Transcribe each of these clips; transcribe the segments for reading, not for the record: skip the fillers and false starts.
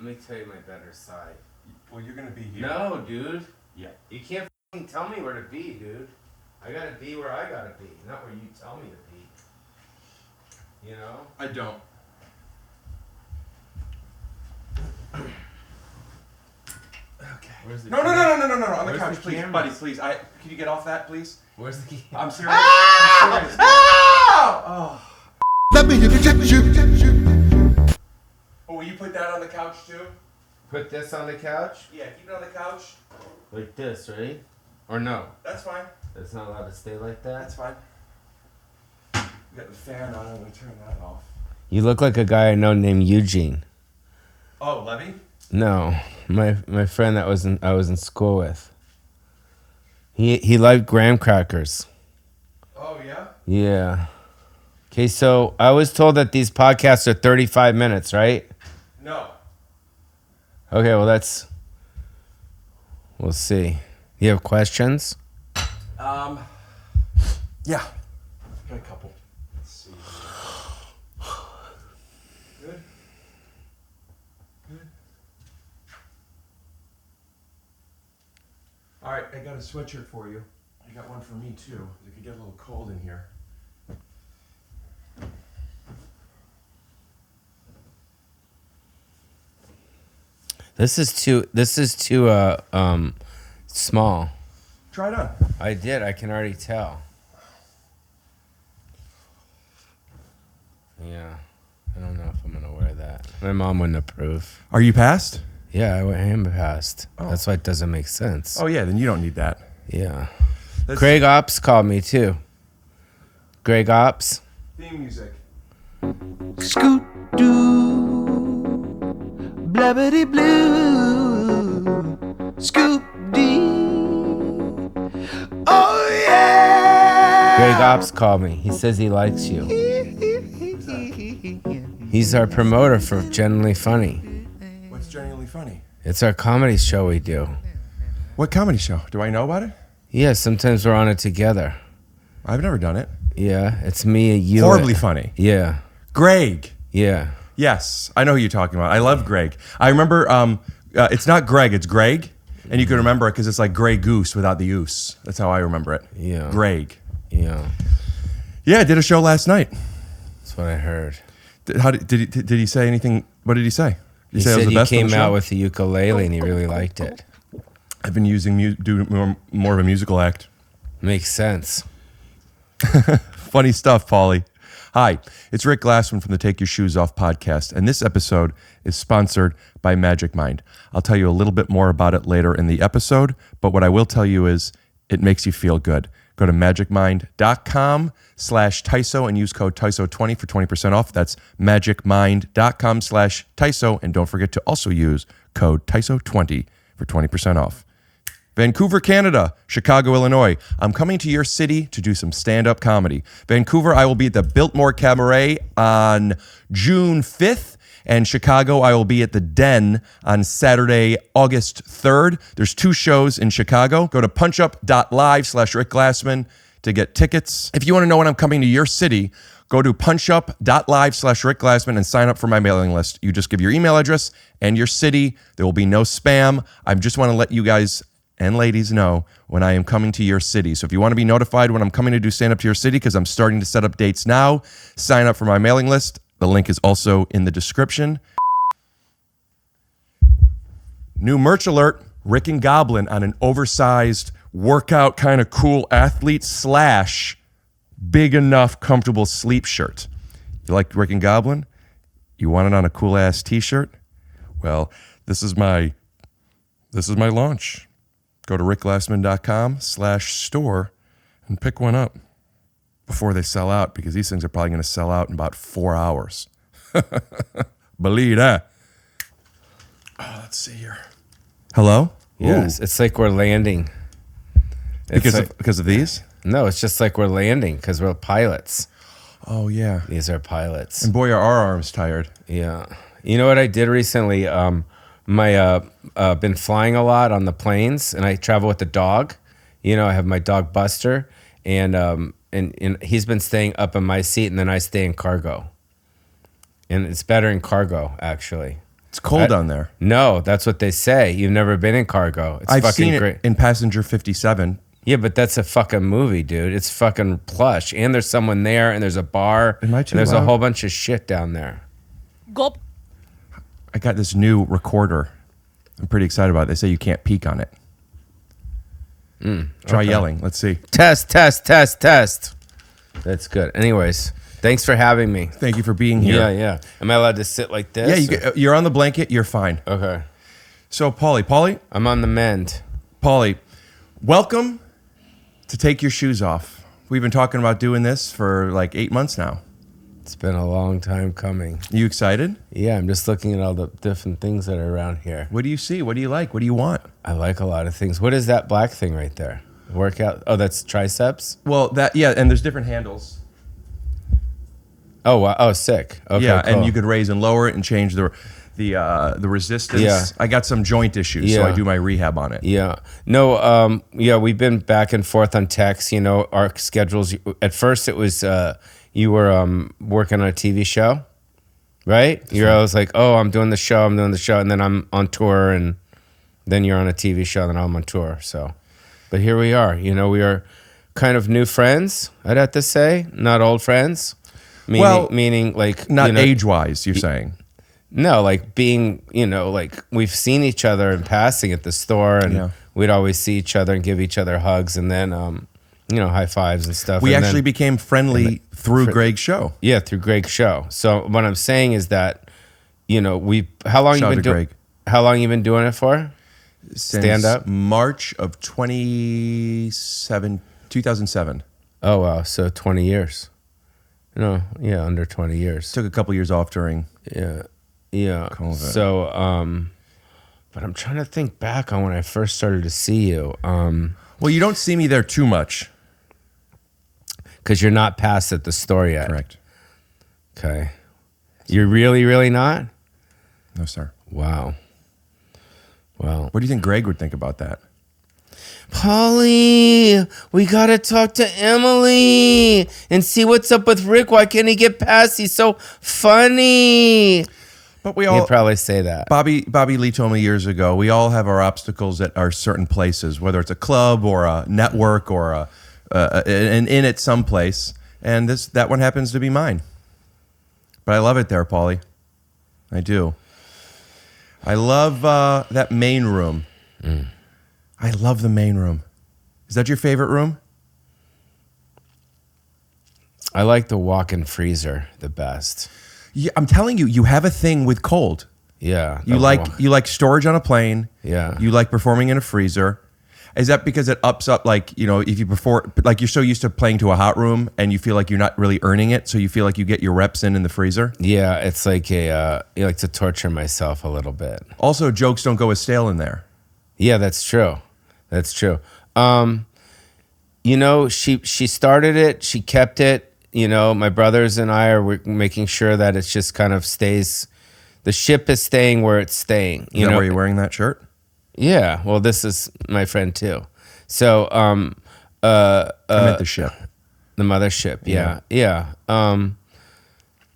Let me tell you my better side. Well, you're gonna be here. No, dude. Yeah. You can't fucking tell me where to be, dude. I gotta be where I gotta be, not where you tell me to be. You know? I don't. Okay. Where's the No, on the Where's couch, the please, camera? buddy, please. Can you get off that, please? Where's the key? I'm serious. I'm serious. Oh. Let me Oh, will you put that on the couch too? Put this on the couch? Yeah, keep it on the couch. Like this, right? Or no? That's fine. It's not allowed to stay like that? That's fine. We got the fan on. I'm gonna turn that off. You look like a guy I know named Eugene. Oh, Levy? No, my friend that I was in school with. He liked graham crackers. Oh yeah. Yeah. Okay, so I was told that these podcasts are 35 minutes, right? No. Okay, well we'll see. You have questions? Yeah. Got a couple. Let's see. Good. All right, I got a sweatshirt for you. I got one for me too. It could get a little cold in here. This is too small. Try it on. I did. I can already tell. Yeah. I don't know if I'm going to wear that. My mom wouldn't approve. Are you passed? Yeah, I am past. Oh. That's why it doesn't make sense. Oh yeah, then you don't need that. Yeah. That's Greg Ops called me too. Greg Ops. theme music. Scoot doo, blabbity blue, scoop dee. Oh yeah. Greg Ops called me. He says he likes you. He's our promoter for Genuinely Funny. What's genuinely funny? It's our comedy show we do. What comedy show? Do I know about it? Yeah, sometimes we're on it together. I've never done it. Yeah, it's me, you. Horribly funny. Yeah, Greg. yeah. Yes, I know who you're talking about. I love Greg. I remember, it's not Greg, it's Greg. And you can remember it because it's like Grey Goose without the oose. That's how I remember it. Yeah. Greg. Yeah, Yeah, I did a show last night. that's what I heard. Did he say anything? What did he say? He say it was said the you best on the came show? out with the ukulele and he really liked it. I've been doing more of a musical act. Makes sense. Funny stuff, Pauly. Hi, it's Rick Glassman from the Take Your Shoes Off podcast, and this episode is sponsored by Magic Mind. I'll tell you a little bit more about it later in the episode, but what I will tell you is it makes you feel good. Go to magicmind.com/TYSO and use code TYSO20 for 20% off. That's magicmind.com/TYSO, and don't forget to also use code TYSO20 for 20% off. Vancouver, Canada, Chicago, Illinois. I'm coming to your city to do some stand-up comedy. Vancouver, I will be at the Biltmore Cabaret on June 5th. And Chicago, I will be at the Den on Saturday, August 3rd. There's 2 shows in Chicago. Go to punchup.live/Rick Glassman to get tickets. If you want to know when I'm coming to your city, go to punchup.live/Rick Glassman and sign up for my mailing list. You just give your email address and your city. There will be no spam. I just want to let you guys and ladies know when I am coming to your city. So if you want to be notified when I'm coming to do stand-up to your city, because I'm starting to set up dates now, sign up for my mailing list. The link is also in the description. New merch alert, Rick and Goblin on an oversized workout kind of cool athlete / big enough comfortable sleep shirt. You like Rick and Goblin? You want it on a cool ass t-shirt? Well, this is my launch. Go to rickglassman.com/store and pick one up before they sell out, because these things are probably going to sell out in about 4 hours. Believe that. Oh, let's see here. Hello? Yes, Ooh. it's like we're landing. Because of these? No, it's just like we're landing because we're pilots. Oh, yeah. These are pilots. And boy, are our arms tired. Yeah. You know what I did recently? Been flying a lot on the planes, and I travel with the dog. You know, I have my dog Buster, and he's been staying up in my seat, and then I stay in cargo. And it's better in cargo, actually. It's cold down there. No, that's what they say. You've never been in cargo. It's I've fucking seen great. it in Passenger 57. Yeah, but that's a fucking movie, dude. It's fucking plush. And there's someone there, and there's a bar, Am I and too there's a loud? whole bunch of shit down there. Gulp. I got this new recorder. I'm pretty excited about it. They say you can't peek on it. Try yelling. Let's see. Test, test, test, test. That's good. Anyways, thanks for having me. Thank you for being here. Yeah, yeah. Am I allowed to sit like this? Yeah, you're on the blanket. You're fine. Okay. So, Pauly, I'm on the mend. welcome to Take Your Shoes Off. We've been talking about doing this for like 8 months now. It's been a long time coming. You excited? Yeah, I'm just looking at all the different things that are around here. What do you see? What do you like? What do you want? I like a lot of things. What is that black thing right there? Workout? Oh, that's triceps? Well, and there's different handles. Oh, wow. Oh, sick. Okay, Yeah, cool. and you could raise and lower it and change the resistance. Yeah. I got some joint issues, so Yeah. I do my rehab on it. Yeah. No, yeah, we've been back and forth on text, our schedules. At first it was, you were working on a TV show, right? You're always like, oh, I'm doing the show, and then I'm on tour, and then you're on a TV show, and then I'm on tour. So, but here we are. We are kind of new friends, I'd have to say, not old friends. Meaning like Not age-wise, you're saying. No, like being, like we've seen each other in passing at the store, and Yeah. we'd always see each other and give each other hugs, and then, high fives and stuff. We And actually then, became friendly through Greg's show. yeah, through Greg's show. So what I'm saying is that, how long Shout you out to Greg. how long you been doing it for? Since Stand up? March of 2007. Oh wow, so 20 years. No, yeah, under 20 years. Took a couple years off during. Yeah, yeah. COVID. So, but I'm trying to think back on when I first started to see you. Well, you don't see me there too much. Because you're not past at the store yet. Correct. Okay. You're really, really not? No, sir. Wow. Well, What do you think Greg would think about that? Pauly, we got to talk to Emily and see what's up with Rick. Why can't he get past? He's so funny. But we all. He'd probably say that. Bobby Lee told me years ago, we all have our obstacles at our certain places, whether it's a club or a network or an inn at some place, and that one happens to be mine. But I love it there, Pauly. I do. I love that main room. I love the main room. Is that your favorite room? I like the walk-in freezer the best. Yeah, I'm telling you, you have a thing with cold. Yeah. You like storage on a plane. Yeah. You like performing in a freezer. Is that because it ups up, like, if you perform, like you're so used to playing to a hot room and you feel like you're not really earning it, so you feel like you get your reps in the freezer? Yeah, it's like I like to torture myself a little bit. Also, jokes don't go as stale in there. Yeah, that's true. That's true. She started it. She kept it. My brothers and I are making sure that it just kind of stays. The ship is staying where it's staying. Is that why you're wearing that shirt? Yeah. Well, this is my friend too. So, I meant the ship. the mothership. Yeah. Yeah.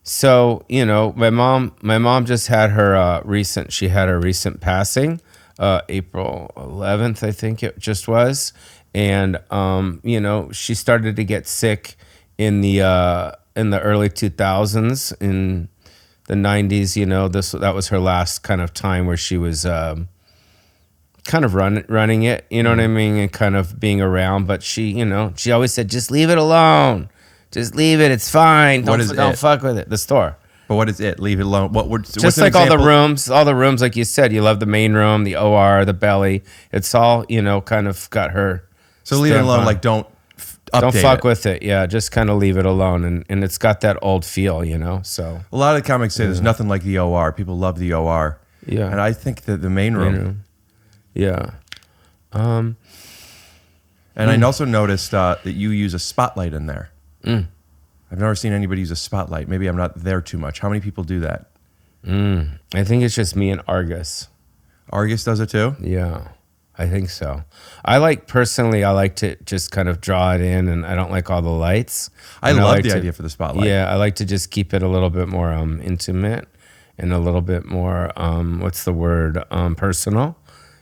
So, my mom just had her recent passing, April 11th, I think it just was. And, she started to get sick in the early 2000s, in the 90s, that was her last kind of time where she was, kind of running it, you know what I mean? And kind of being around, but she always said, just leave it alone. Just leave it. It's fine. Don't fuck with it. The store. But what is it? Leave it alone. Just like all the rooms, like you said, you love the main room, the OR, the belly. It's all, kind of got her. So leave it stamp alone, on. like don't Don't update fuck it. with it. Yeah, just kind of leave it alone. And it's got that old feel, so. A lot of the comics say there's nothing like the OR. People love the OR. Yeah. And I think that the main room. Yeah. And I also noticed that you use a spotlight in there. I've never seen anybody use a spotlight. Maybe I'm not there too much. How many people do that? I think it's just me and Argus. Argus does it too? Yeah, I think so. I like to just kind of draw it in, and I don't like all the lights. I And love like the to- idea for the spotlight. Yeah, I like to just keep it a little bit more intimate. and a little bit more, what's the word, personal,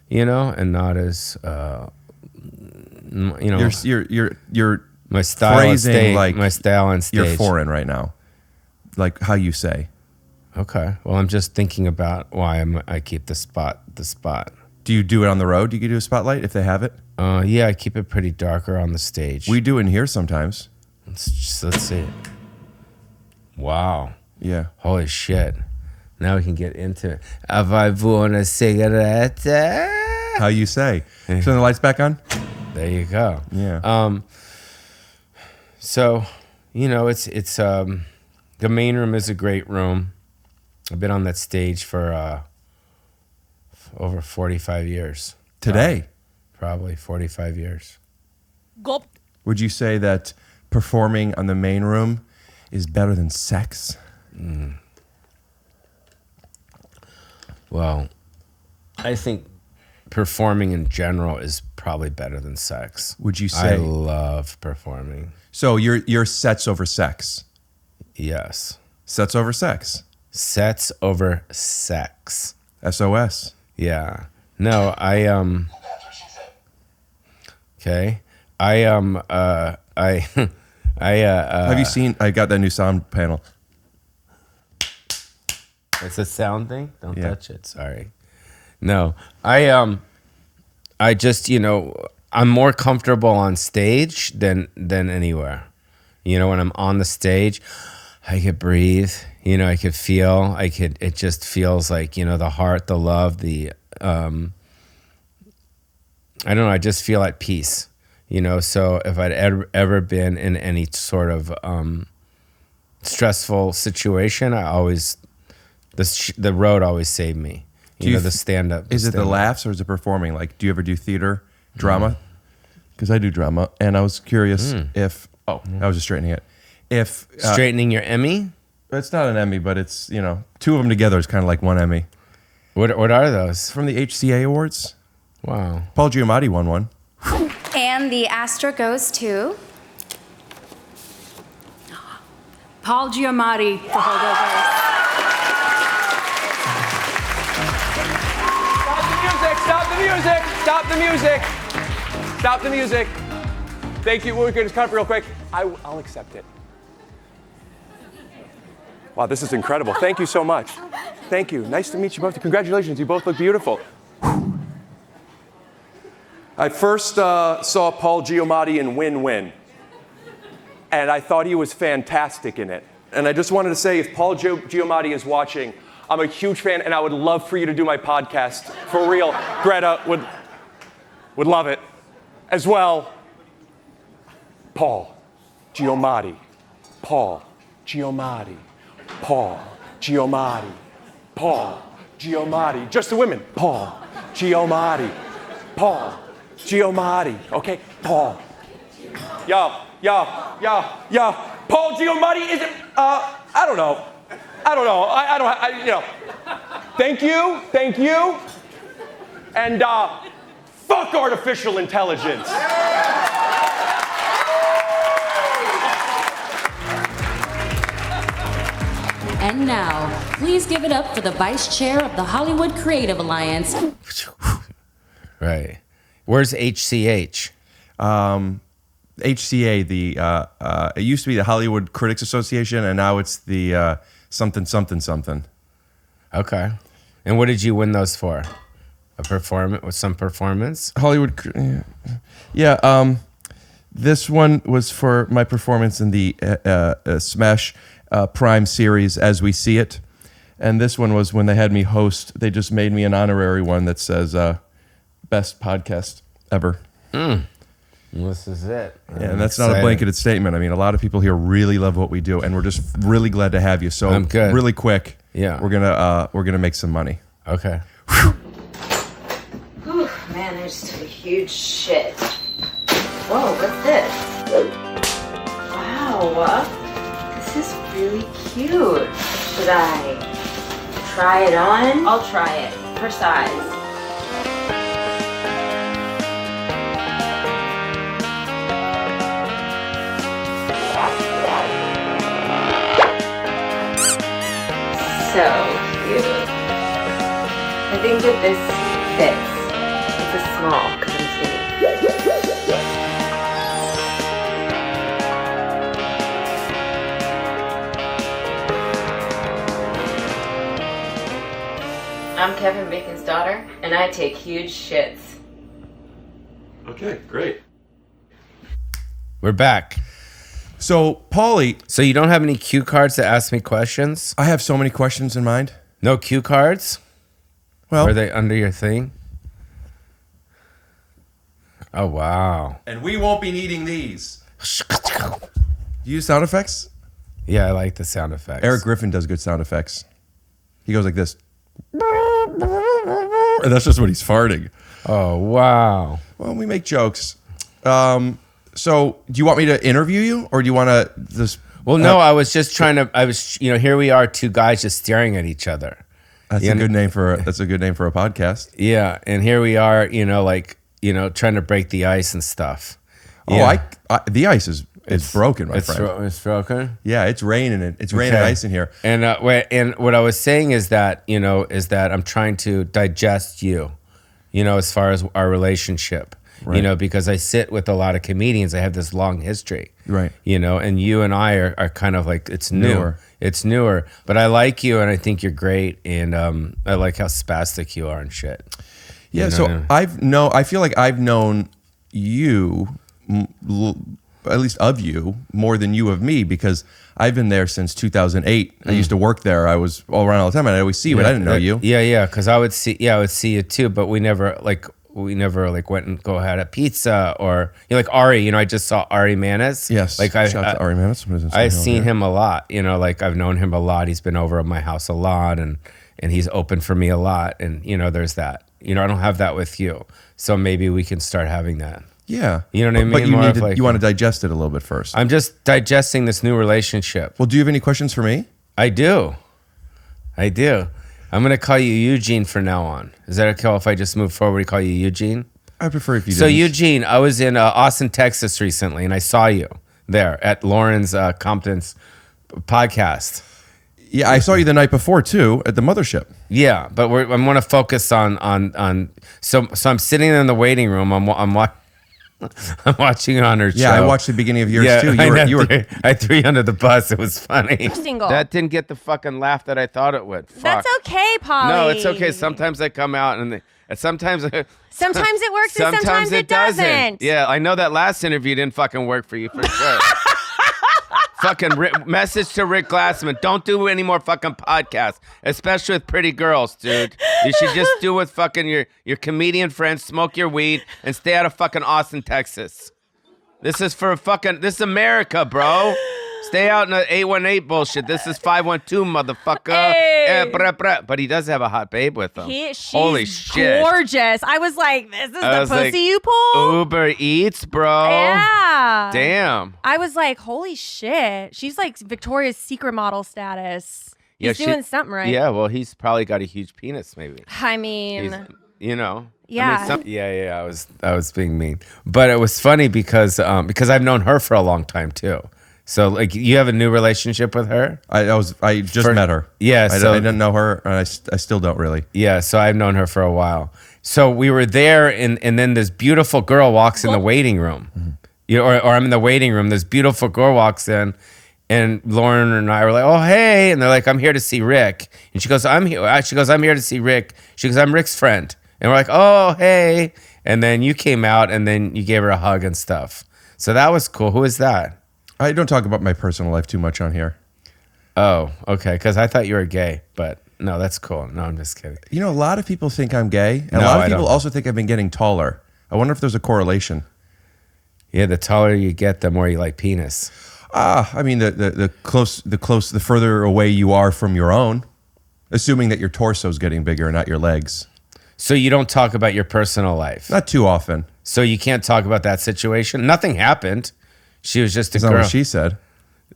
you know, and not as, you know, You're my style on phrasing stage, like my style on stage. you're foreign right now, like how you say. Okay. Well, I'm just thinking about why I keep the spot. Do you do it on the road? Do you do a spotlight if they have it? Yeah, I keep it pretty darker on the stage. We do in here sometimes. Let's see. Wow. Yeah. Holy shit. Now we can get into it. Avez-vous une cigarette? How you say? Turn the lights back on. There you go. Yeah. So, you know, it's the main room is a great room. I've been on that stage for over 45 years. Today. Probably 45 years. Gulp. Would you say that performing on the main room is better than sex? Well, I think performing in general is probably better than sex. Would you say? I love performing. So your sets over sex. Yes. Sets over sex. Sets over sex. SOS. Yeah. No, okay. Have you seen? I got that new sound panel. It's a sound thing. Don't Yeah. touch it. Sorry. No, I just, you know, I'm more comfortable on stage than anywhere. You know, when I'm on the stage, I could breathe. You know, I could feel. It just feels like, you know, the heart, the love, the. I don't know. I just feel at peace. You know, so if I'd ever been in any sort of stressful situation, I always the road always saved me. You know, the stand up. Is it the laughs or is it performing? Like, do you ever do theater, drama? Because I do drama, and I was curious if. Oh, I was just straightening it. If Straightening your Emmy? it's not an Emmy, but it's, you know, two of them together is kind of like one Emmy. What are those? From the HCA Awards. Wow. Paul Giamatti won one. And the Astra goes to Paul Giamatti for Holdovers. Stop the music! Stop the music! Stop the music! Thank you. We're going to cut real quick. I'll accept it. Wow, this is incredible. Thank you so much. Thank you. Nice to meet you both. Congratulations. You both look beautiful. I first saw Paul Giamatti in Win Win, and I thought he was fantastic in it. And I just wanted to say, if Paul Giamatti is watching, I'm a huge fan, and I would love for you to do my podcast. For real. Greta would love it as well. Paul Giamatti. Paul Giamatti. Paul Giamatti. Paul Giamatti. Just the women. Paul Giamatti. Paul Giamatti. Okay? Paul. Yo. Paul Giamatti isn't, I don't know. I you know. Thank you. And, fuck artificial intelligence. And now, please give it up for the Vice Chair of the Hollywood Creative Alliance. Right. Where's HCH? HCA, it used to be the Hollywood Critics Association, and now it's the something. Okay. And what did you win those for? Some performance? Hollywood, yeah. This one was for my performance in the Smash Prime series, As We See It. And this one was when they had me host, they just made me an honorary one that says best podcast ever. This is it. Yeah, and that's not a blanketed statement. I mean, a lot of people here really love what we do, and we're just really glad to have you. So, I'm good. Really quick, Yeah. we're gonna make some money. Okay. Whew, man, there's just a huge shit. Whoa, what's this? Wow, this is really cute. Should I try it on? I'll try it, for size. So I think that this fits. It's a small because I'm skinny. I'm Kevin Bacon's daughter, and I take huge shits. Okay, great. We're back. So, Pauly, So you don't have any cue cards to ask me questions? I have so many questions in mind. No cue cards? Well, Are they under your thing? Oh, wow. and we won't be needing these. You use sound effects? Yeah, I like the sound effects. Eric Griffin does good sound effects. He goes like this. And that's just when he's farting. Oh, wow. Well, we make jokes. So, do you want me to interview you, or do you want to just? Well, no, I was just trying to, here we are, two guys just staring at each other. That's a good name for a podcast. Yeah, and here we are, trying to break the ice and stuff. Oh, Yeah. the ice is broken, my It's friend. it's broken. Yeah, it's raining. It's raining Okay. ice in here. And what I was saying is that I'm trying to digest you, as far as our relationship, Right. because I sit with a lot of comedians. I have this long history, Right. And you and I are kind of like it's Newer. It's newer, but I like you and I think you're great, and I like how spastic you are and shit. Yeah. You know So what I mean? I feel like I've known you, at least of you, more than you of me, because I've been there since 2008. I used to work there. I was all around all the time, and I always see you, but I didn't know you. Yeah, because I would see you too, but we never went and go had a pizza or like Ari. I just saw Ari Manis. Yes. like Shout out to Ari Manis. I've seen him a lot. Like I've known him a lot. He's been over at my house a lot, and he's opened for me a lot. And there's that. I don't have that with you, so maybe we can start having that. Yeah. You know what I mean? But you More need of to, like- you want to digest it a little bit first. I'm just digesting this new relationship. Well, do you have any questions for me? I do. I'm gonna call you Eugene from now on. Is that okay if I just move forward and call you Eugene? I prefer if you So didn't. Eugene, I was in Austin, Texas recently, and I saw you there at Lauren's Compton's podcast. Yeah, I saw you the night before too at the mothership. Yeah, but I want to focus on. So I'm sitting in the waiting room. I'm watching on her show. Yeah, I watched the beginning of yours too. I threw you under the bus. It was funny. Single. That didn't get the fucking laugh that I thought it would. Fuck. That's okay, Pauly. No, it's okay. Sometimes I come out and Sometimes it works and sometimes it doesn't. Yeah, I know that last interview didn't fucking work for you for sure. Fucking message to Rick Glassman. Don't do any more fucking podcasts, especially with pretty girls, dude. You should just do with fucking your comedian friends, smoke your weed, and stay out of fucking Austin, Texas. This is America, bro. Stay out in the 818 bullshit. This is 512, motherfucker. Hey. But he does have a hot babe with him. She's Holy shit. gorgeous. I was like, this is I the was pussy like, you pull? Uber Eats, bro. Yeah. Damn. I was like, holy shit. She's like Victoria's Secret model status. Yeah, He's doing something right. Yeah, well, he's probably got a huge penis, maybe. I mean, Yeah. Yeah. I was being mean, but it was funny because I've known her for a long time too. So like, you have a new relationship with her? I just met her. Yeah, I didn't know her, and I still don't really. Yeah. So I've known her for a while. So we were there, and then this beautiful girl walks in the waiting room. Mm-hmm. Or I'm in the waiting room. This beautiful girl walks in. And Lauren and I were like, "Oh, hey!" And they're like, "I'm here to see Rick." And she goes, "I'm here." She goes, "I'm here to see Rick." She goes, "I'm Rick's friend." And we're like, "Oh, hey!" And then you came out, and then you gave her a hug and stuff. So that was cool. Who is that? I don't talk about my personal life too much on here. Oh, okay. Because I thought you were gay, but no, that's cool. No, I'm just kidding. A lot of people think I'm gay, and No, a lot of I people don't. also think I've been getting taller. I wonder if there's a correlation. Yeah, the taller you get, the more you like penis. I mean, the further away you are from your own, assuming that your torso's getting bigger, not your legs. So you don't talk about your personal life. Not too often. So you can't talk about that situation. Nothing happened. She was just a That's girl. not what she said.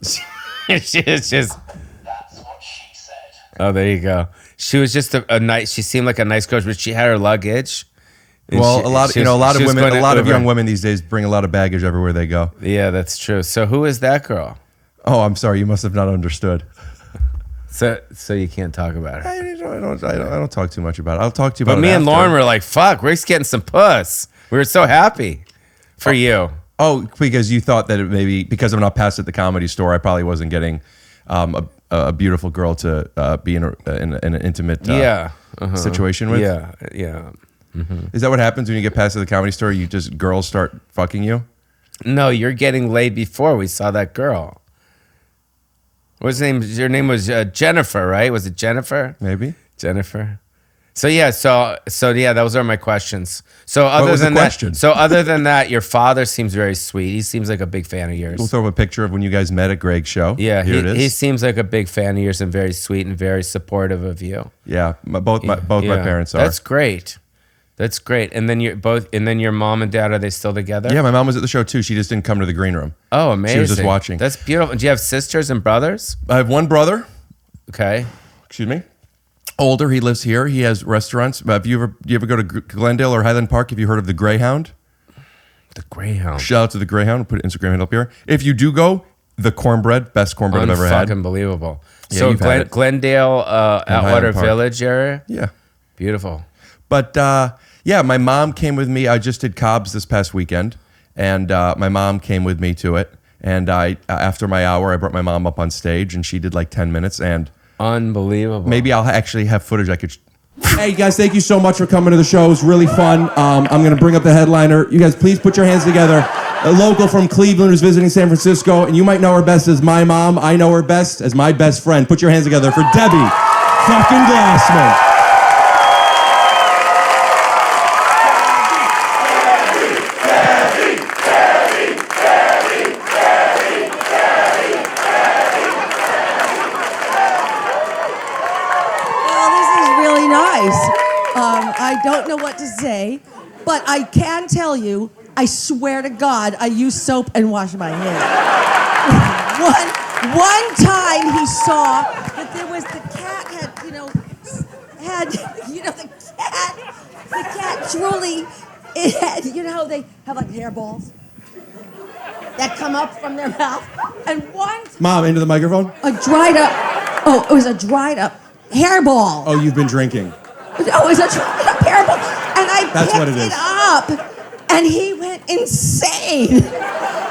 She was just. Oh, there you go. She was just a nice. She seemed like a nice girl, but she had her luggage. And Well, a lot of women, going a to lot of Uber. young women these days bring a lot of baggage everywhere they go. Yeah, that's true. So who is that girl? Oh, I'm sorry, you must have not understood. So you can't talk about her. don't talk too much about it. I'll talk to you about But it me and after. Lauren were like, fuck, Rick's getting some puss. We were so happy for you. Oh, because you thought that it maybe because I'm not past at the Comedy Store, I probably wasn't getting a beautiful girl to be in an intimate situation with. Yeah, yeah. Is that what happens when you get past at the Comedy Store? You just girls start fucking you? No, you're getting laid before we saw that girl. What's her name? Your name was Jennifer, right? Was it Jennifer? Maybe. Jennifer. So yeah, so yeah, those are my questions. So other was the than question? that, so other than that, your father seems very sweet. He seems like a big fan of yours. We'll throw up a picture of when you guys met at Greg's show. Yeah, Here it is. he seems like a big fan of yours and very sweet and very supportive of you. Yeah, both my parents are. That's great. That's great. And then your mom and dad, are they still together? Yeah, my mom was at the show too. She just didn't come to the green room. Oh, amazing. She was just watching. That's beautiful. Do you have sisters and brothers? I have one brother. Okay. Excuse me. Older. He lives here. He has restaurants. Do you ever go to Glendale or Highland Park? Have you heard of the Greyhound? The Greyhound. Shout out to the Greyhound. We'll put an Instagram handle up here. If you do go, the cornbread, best cornbread I've ever had. Unbelievable. Yeah, So you've had it. Glendale, Atwater Park. Village area? Yeah. Beautiful. But yeah, my mom came with me. I just did Cobb's this past weekend, and my mom came with me to it. And after my hour, I brought my mom up on stage, and she did like 10 minutes. And unbelievable. Maybe I'll actually have footage I could. Hey guys, thank you so much for coming to the show. It was really fun. I'm going to bring up the headliner. You guys, please put your hands together. A local from Cleveland who's visiting San Francisco, and you might know her best as my mom. I know her best as my best friend. Put your hands together for Debbie fucking Glassman. I don't know what to say, but I can tell you, I swear to God, I use soap and wash my hands. one time he saw that there was the cat the cat truly, it had, they have like hairballs that come up from their mouth. And one time, Mom, into the microphone. It was a dried up hairball. Oh, you've been drinking. Oh, it was a dried up hairball. And I That's what picked it is. it up, and he went insane.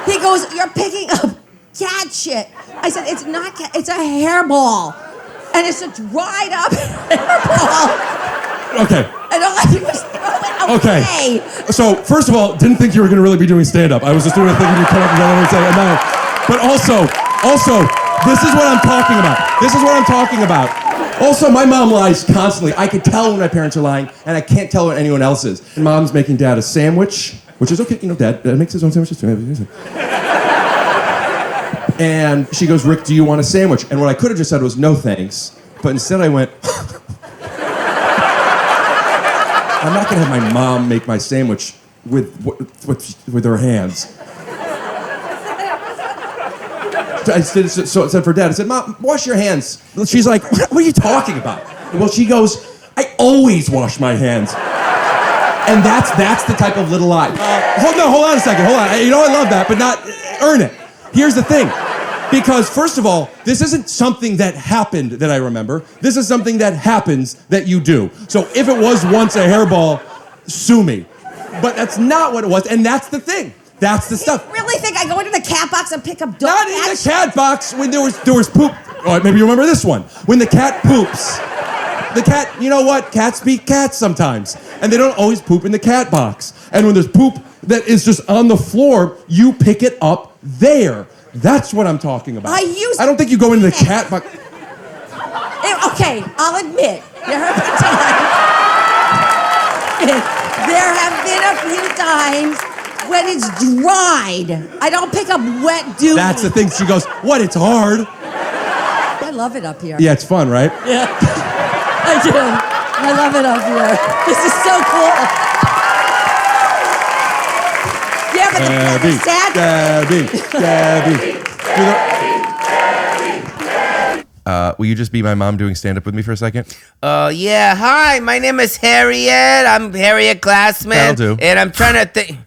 He goes, "You're picking up cat shit." I said, "It's not cat, it's a hairball. And it's a dried up hairball." Okay. And all I did was throw it away. Okay. So, first of all, didn't think you were going to really be doing stand-up. I was just thinking you'd come up and say, no. But also, this is what I'm talking about. Also, my mom lies constantly. I could tell when my parents are lying, and I can't tell when anyone else is. And Mom's making Dad a sandwich, which is okay. Dad makes his own sandwiches too. And she goes, "Rick, do you want a sandwich?" And what I could have just said was, "No, thanks." But instead I went, I'm not going to have my mom make my sandwich with her hands. I said for Dad, I said, "Mom, wash your hands." She's like, "What are you talking about?" Well, she goes, "I always wash my hands." And that's the type of little lie. Hold on a second. Hold on. I love that, but not earn it. Here's the thing. Because, first of all, this isn't something that happened that I remember. This is something that happens that you do. So if it was once a hairball, sue me. But that's not what it was, and that's the thing. That's the stuff. You really think I go into the cat box and pick up dog Not in the cat box when there was poop. Oh, maybe you remember this one. When the cat poops. The cat, you know what? Cats beat cats sometimes. And they don't always poop in the cat box. And when there's poop that is just on the floor, you pick it up there. That's what I'm talking about. I don't think you go into the cat box. Okay, I'll admit, there have been times. There have been a few times when it's dried. I don't pick up wet dew. That's the thing. She goes, "What? It's hard." I love it up here. Yeah, it's fun, right? Yeah, I do. I love it up here. This is so cool. Yeah, but the sad. Debbie. Will you just be my mom doing stand-up with me for a second? Yeah. Hi, my name is Harriet. I'm Harriet Glassman. That'll do. And I'm trying to think.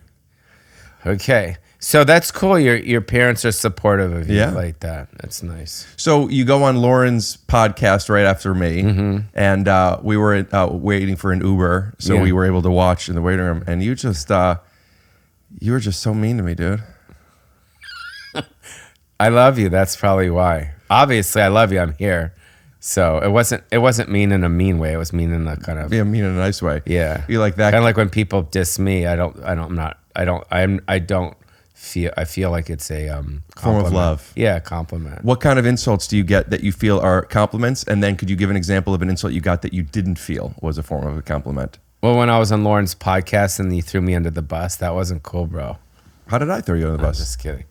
Okay. So that's cool. Your parents are supportive of you Yeah. like that. That's nice. So you go on Lauren's podcast right after me, and we were waiting for an Uber, so Yeah. we were able to watch in the waiting room. And you were just so mean to me, dude. I love you. That's probably why. Obviously, I love you. I'm here. So it wasn't mean in a mean way. It was mean in a kind of Yeah, mean in a nice way. yeah. You like that? Kind of like when people diss me. I feel like it's a Form of compliment. love. Yeah, compliment. What kind of insults do you get that you feel are compliments? And then could you give an example of an insult you got that you didn't feel was a form of a compliment? Well, when I was on Lauren's podcast and he threw me under the bus, that wasn't cool, bro. How did I throw you under the I'm bus? just kidding.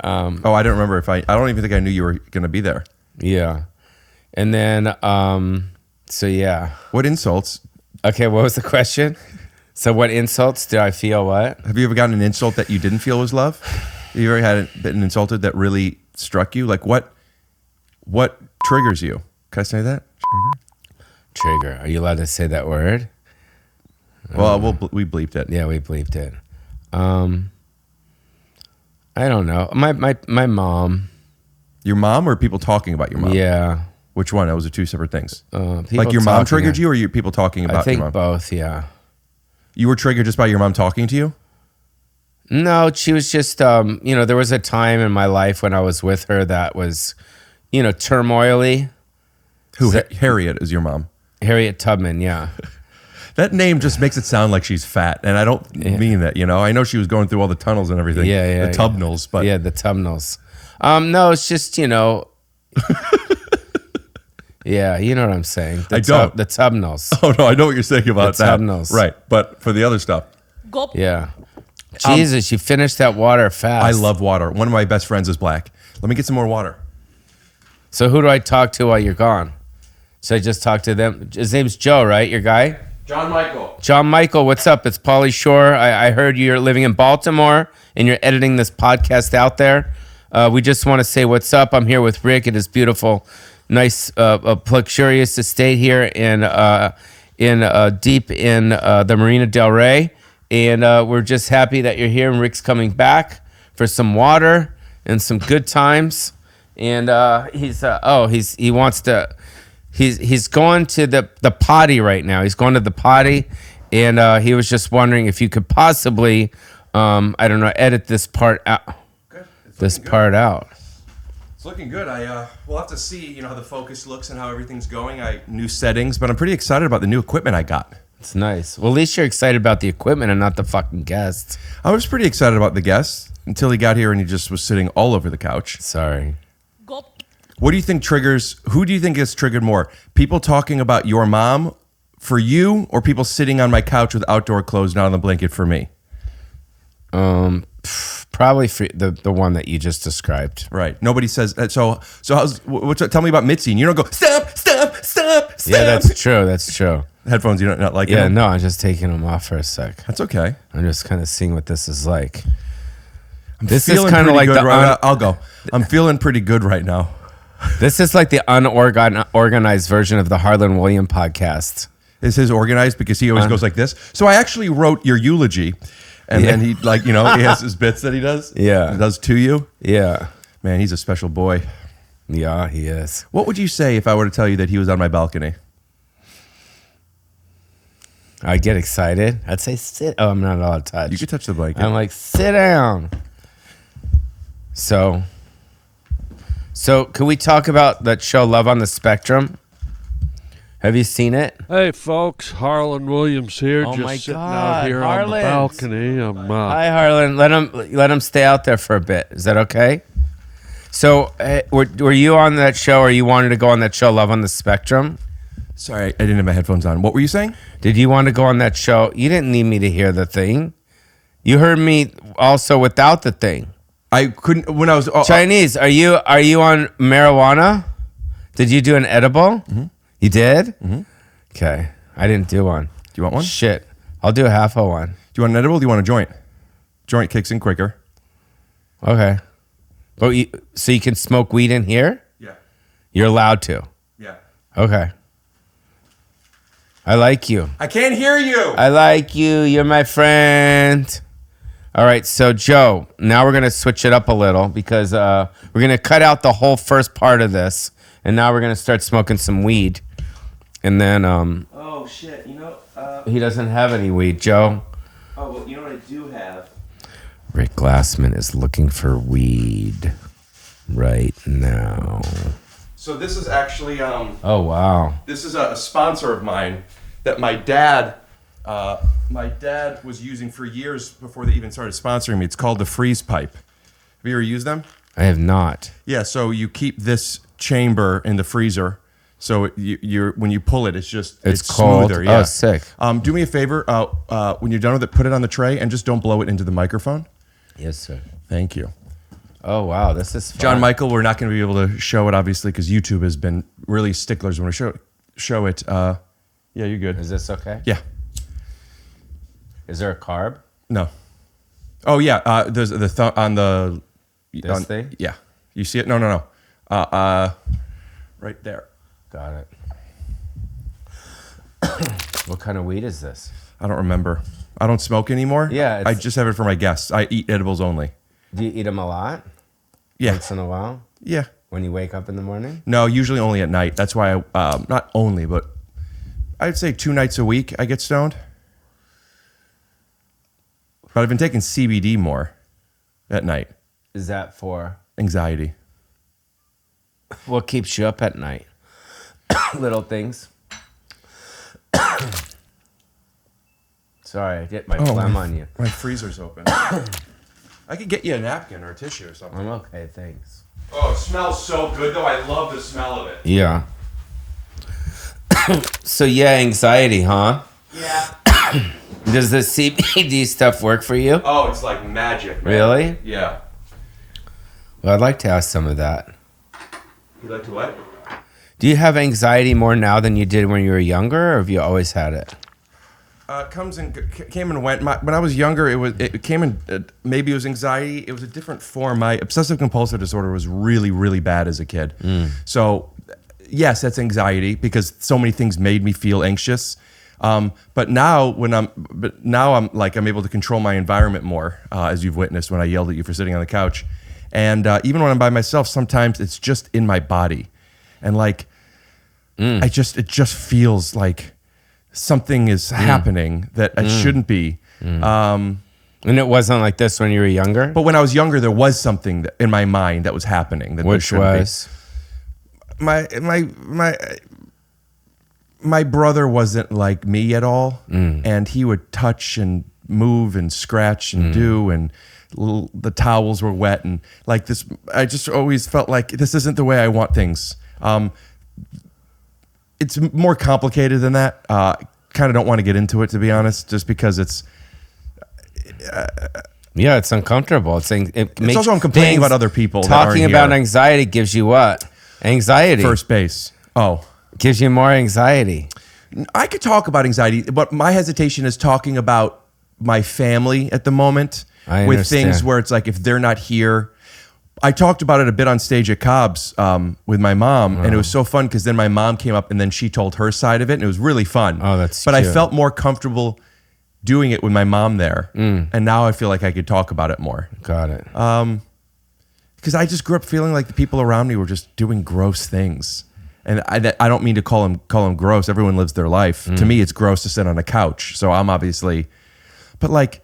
I don't remember I don't even think I knew you were going to be there. Yeah. And then, so yeah. What insults? Okay, what was the question? So what insults did I feel what? Have you ever gotten an insult that you didn't feel was love? Have you ever been insulted that really struck you? Like what triggers you? Can I say that? Trigger. Are you allowed to say that word? Well, we bleeped it. Yeah, we bleeped it. I don't know. My mom. Your mom or people talking about your mom? Yeah. Which one? Those are two separate things. People Like your mom talking- triggered you or you people talking about I think your mom? both, yeah. You were triggered just by your mom talking to you? No, she was just, there was a time in my life when I was with her that was, turmoily. Who? Harriet is your mom. Harriet Tubman, yeah. That name just makes it sound like she's fat, and I don't mean that. I know she was going through all the tunnels and everything. Yeah. The Tubnals, but yeah, the Tubnals. No, it's just yeah, you know what I'm saying. I don't. The Tubnals. Oh no, I know what you're saying about The that. Tubnals. Right, but for the other stuff, Yeah. Jesus, you finished that water fast. I love water. One of my best friends is black. Let me get some more water. So who do I talk to while you're gone? Should I just talk to them? His name's Joe, right? Your guy? JonMichael. JonMichael, what's up? It's Pauly Shore. I heard you're living in Baltimore and you're editing this podcast out there. We just want to say what's up. I'm here with Rick at his beautiful, nice, luxurious estate here in deep in the Marina Del Rey. And we're just happy that you're here. And Rick's coming back for some water and some good times. And he's going to the potty right now. He's going to the potty, and he was just wondering if you could possibly, edit this part out. Out. It's looking good. We'll have to see, how the focus looks and how everything's going. New settings, but I'm pretty excited about the new equipment I got. It's nice. Well, at least you're excited about the equipment and not the fucking guests. I was pretty excited about the guests until he got here and he just was sitting all over the couch. Sorry. What do you think who do you think gets triggered more? People talking about your mom for you or people sitting on my couch with outdoor clothes not on the blanket for me? Probably for the one that you just described. Right. Nobody says that. So tell me about Mitzi. And you don't go, stop. Yeah, that's true. That's true. Headphones, you don't not like Yeah, them? no, I'm just taking them off for a sec. That's okay. I'm just kind of seeing what this is like. This is kind of like I'll go. I'm feeling pretty good right now. This is like the unorganized version of the Harlan Williams podcast. Is his organized because he always goes like this? So I actually wrote your eulogy, and then he he has his bits that he does. Yeah, he does to you. Yeah, man, he's a special boy. Yeah, he is. What would you say if I were to tell you that he was on my balcony? I'd get excited. I'd say sit. Oh, I'm not allowed to touch. You could touch the blanket. I'm like, sit down. So can we talk about that show Love on the Spectrum? Have you seen it? Hey, folks. Harlan Williams here. Oh, just my sitting God, out here Harlan. on the balcony. Hi, Harlan. Let him stay out there for a bit. Is that okay? So were you on that show or you wanted to go on that show Love on the Spectrum? Sorry, I didn't have my headphones on. What were you saying? Did you want to go on that show? You didn't need me to hear the thing. You heard me also without the thing. I couldn't when I was Chinese. Are you on marijuana? Did you do an edible? Mm-hmm. You did? Mm-hmm. Okay. I didn't do one. Do you want one? Shit. I'll do a half of one. Do you want an edible or do you want a joint? Joint kicks in quicker. Okay. But so you can smoke weed in here? Yeah. You're allowed to? Yeah. Okay. I like you. I can't hear you. I like you. You're my friend. All right, so Joe, now we're gonna switch it up a little because we're gonna cut out the whole first part of this, and now we're gonna start smoking some weed, and then Oh shit! he doesn't have any weed, Joe. Oh well, you know what I do have. Rick Glassman is looking for weed right now. So this is actually Oh wow! this is a sponsor of mine that my dad was using for years before they even started sponsoring me. It's called the Freeze Pipe. Have you ever used them? I have not. Yeah, so you keep this chamber in the freezer. So you're when you pull it, it's cold. smoother. Yeah. Oh, sick. Do me a favor. When you're done with it, put it on the tray and just don't blow it into the microphone. Yes, sir. Thank you. Oh wow, this is fun. JonMichael, we're not going to be able to show it obviously because YouTube has been really sticklers when we show it. Yeah, you're good. Is this okay? Yeah. Is there a carb? No. Oh yeah. There's the on the This thing? Yeah. You see it? No. Right there. Got it. What kind of weed is this? I don't remember. I don't smoke anymore. Yeah, I just have it for my guests. I eat edibles only. Do you eat them a lot? Yeah. Once in a while? Yeah. When you wake up in the morning? No, usually only at night. That's why I not only, but I'd say 2 nights a week I get stoned. But I've been taking CBD more at night. Is that for? Anxiety. What keeps you up at night? Little things. Sorry, I hit my phlegm on you. My freezer's open. I could get you a napkin or a tissue or something. I'm okay, thanks. Oh, it smells so good though. I love the smell of it. Yeah. So yeah, anxiety, huh? Yeah. Does the CBD stuff work for you? Oh, it's like magic, man. Really? Yeah. Well, I'd like to have some of that. You like to what? Do you have anxiety more now than you did when you were younger, or have you always had it? Came and went. When I was younger, it came in. Maybe it was anxiety. It was a different form. My obsessive compulsive disorder was really, really bad as a kid. So, yes, that's anxiety because so many things made me feel anxious. But now I'm able to control my environment more, as you've witnessed when I yelled at you for sitting on the couch, and even when I'm by myself, sometimes it's just in my body, and it just feels like something is happening that I shouldn't be. And it wasn't like this when you were younger? But when I was younger, there was something in my mind that was happening. Which was? My brother wasn't like me at all. And he would touch and move and scratch and do, and the towels were wet. And like this, I just always felt like this isn't the way I want things. It's more complicated than that. Kind of don't want to get into it, to be honest, just because it's. Yeah, it's uncomfortable. It's also I'm complaining about other people. Talking about anxiety gives you what? Anxiety. First base. Oh. Gives you more anxiety. I could talk about anxiety, but my hesitation is talking about my family at the moment. I with understand. Things where it's like if they're not here. I talked about it a bit on stage at Cobb's with my mom, and it was so fun because then my mom came up and then she told her side of it, and it was really fun. Oh, that's But cute. I felt more comfortable doing it with my mom there, and now I feel like I could talk about it more. Got it. Because I just grew up feeling like the people around me were just doing gross things, and I don't mean to call them gross. Everyone lives their life. To me, it's gross to sit on a couch. So I'm obviously, but like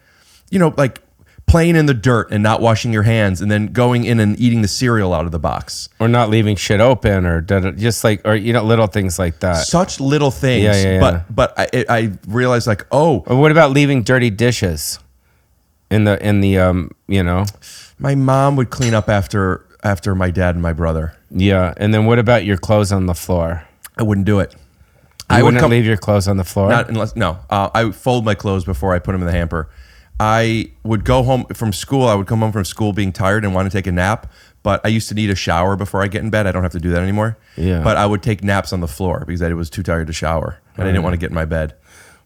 playing in the dirt and not washing your hands and then going in and eating the cereal out of the box. Or not leaving shit open or just little things like that. Such little things. Yeah. But I realized or what about leaving dirty dishes in the My mom would clean up after my dad and my brother. Yeah. And then what about your clothes on the floor? I wouldn't do it. I wouldn't leave your clothes on the floor? I would fold my clothes before I put them in the hamper. I would go home from school. I would come home from school being tired and want to take a nap. But I used to need a shower before I get in bed. I don't have to do that anymore. Yeah. But I would take naps on the floor because I was too tired to shower. And I didn't want to get in my bed.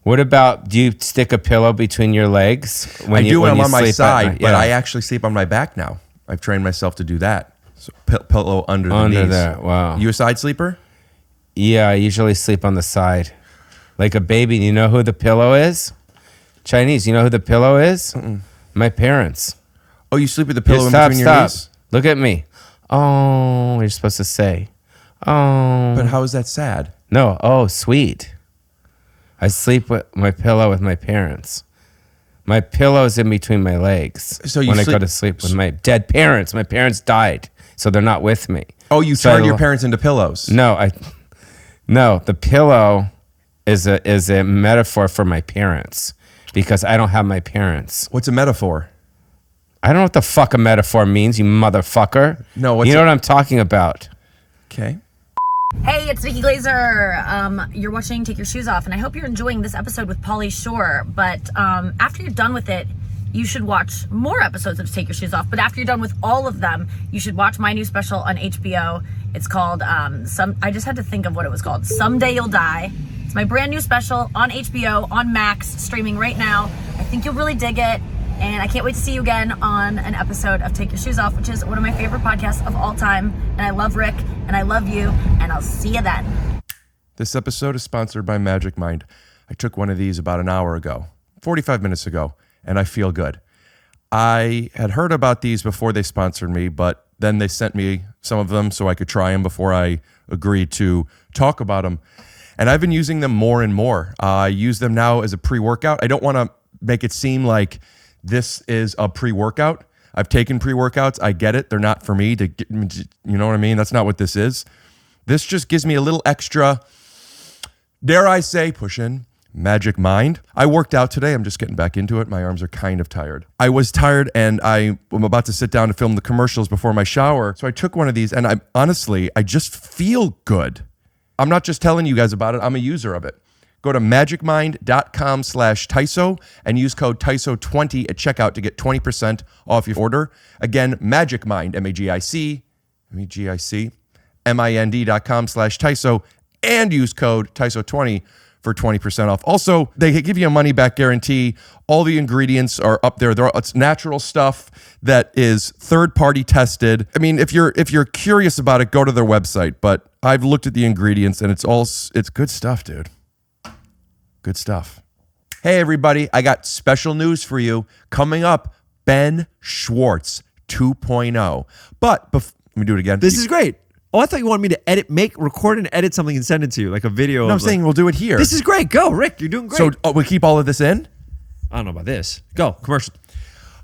What about, do you stick a pillow between your legs? When I'm on my side, but Yeah. I actually sleep on my back now. I've trained myself to do that. So pillow under the knees. There, wow. You a side sleeper? Yeah, I usually sleep on the side. Like a baby. You know who the pillow is? Chinese, you know who the pillow is? My parents. Oh, you sleep with the pillow in Stop, between your stop. knees? Look at me. Oh, you're supposed to say. Oh. But how is that sad? No. Oh, sweet. I sleep with my pillow with my parents. My pillow's in between my legs. So you when I sleep- go to sleep with my dead parents. My parents died, so they're not with me. Oh, you So turned your parents into pillows. No, the pillow is a metaphor for my parents because I don't have my parents. What's a metaphor? I don't know what the fuck a metaphor means, you motherfucker. No, you know what I'm talking about. Okay. Hey, it's Vicky Glazer. You're watching Take Your Shoes Off, and I hope you're enjoying this episode with Pauly Shore. But after you're done with it, you should watch more episodes of Take Your Shoes Off. But after you're done with all of them, you should watch my new special on HBO. It's called I just had to think of what it was called. Someday You'll Die. It's my brand new special on HBO, on Max, streaming right now. I think you'll really dig it. And I can't wait to see you again on an episode of Take Your Shoes Off, which is one of my favorite podcasts of all time. And I love Rick, and I love you, and I'll see you then. This episode is sponsored by Magic Mind. I took one of these about an hour ago, 45 minutes ago, and I feel good. I had heard about these before they sponsored me, but then they sent me some of them so I could try them before I agreed to talk about them. And I've been using them more and more. I use them now as a pre-workout. I don't want to make it seem like this is a pre-workout. I've taken pre-workouts. I get it. They're not for me to get, you know what I mean? That's not what this is. This just gives me a little extra, dare I say, push in, Magic Mind. I worked out today. I'm just getting back into it. My arms are kind of tired. I was tired and I'm about to sit down to film the commercials before my shower. So I took one of these and I just feel good. I'm not just telling you guys about it. I'm a user of it. Go to magicmind.com/TYSO and use code TYSO20 at checkout to get 20% off your order. Again, Magic Mind, MAGIC.com/TYSO and use code TYSO20 for 20% off. Also, they give you a money back guarantee. All the ingredients are up there. It's natural stuff that is third-party tested. I mean, if you're curious about it, go to their website. But I've looked at the ingredients and it's good stuff, dude. Good stuff. Hey, everybody. I got special news for you. Coming up, Ben Schwartz 2.0. But let me do it again. This is great. Oh, I thought you wanted me to record and edit something and send it to you, like a video. No, I'm saying we'll do it here. This is great. Go, Rick. You're doing great. So we keep all of this in? I don't know about this. Go, commercial.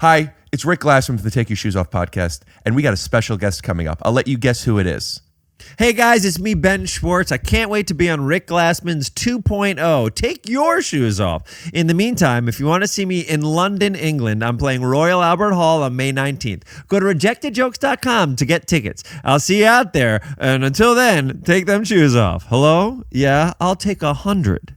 Hi, it's Rick Glassman from the Take Your Shoes Off podcast, and we got a special guest coming up. I'll let you guess who it is. Hey guys, it's me, Ben Schwartz. I can't wait to be on Rick Glassman's 2.0. Take your shoes off. In the meantime, if you want to see me in London, England, I'm playing Royal Albert Hall on May 19th. Go to rejectedjokes.com to get tickets. I'll see you out there. And until then, take them shoes off. Hello? Yeah, I'll take 100.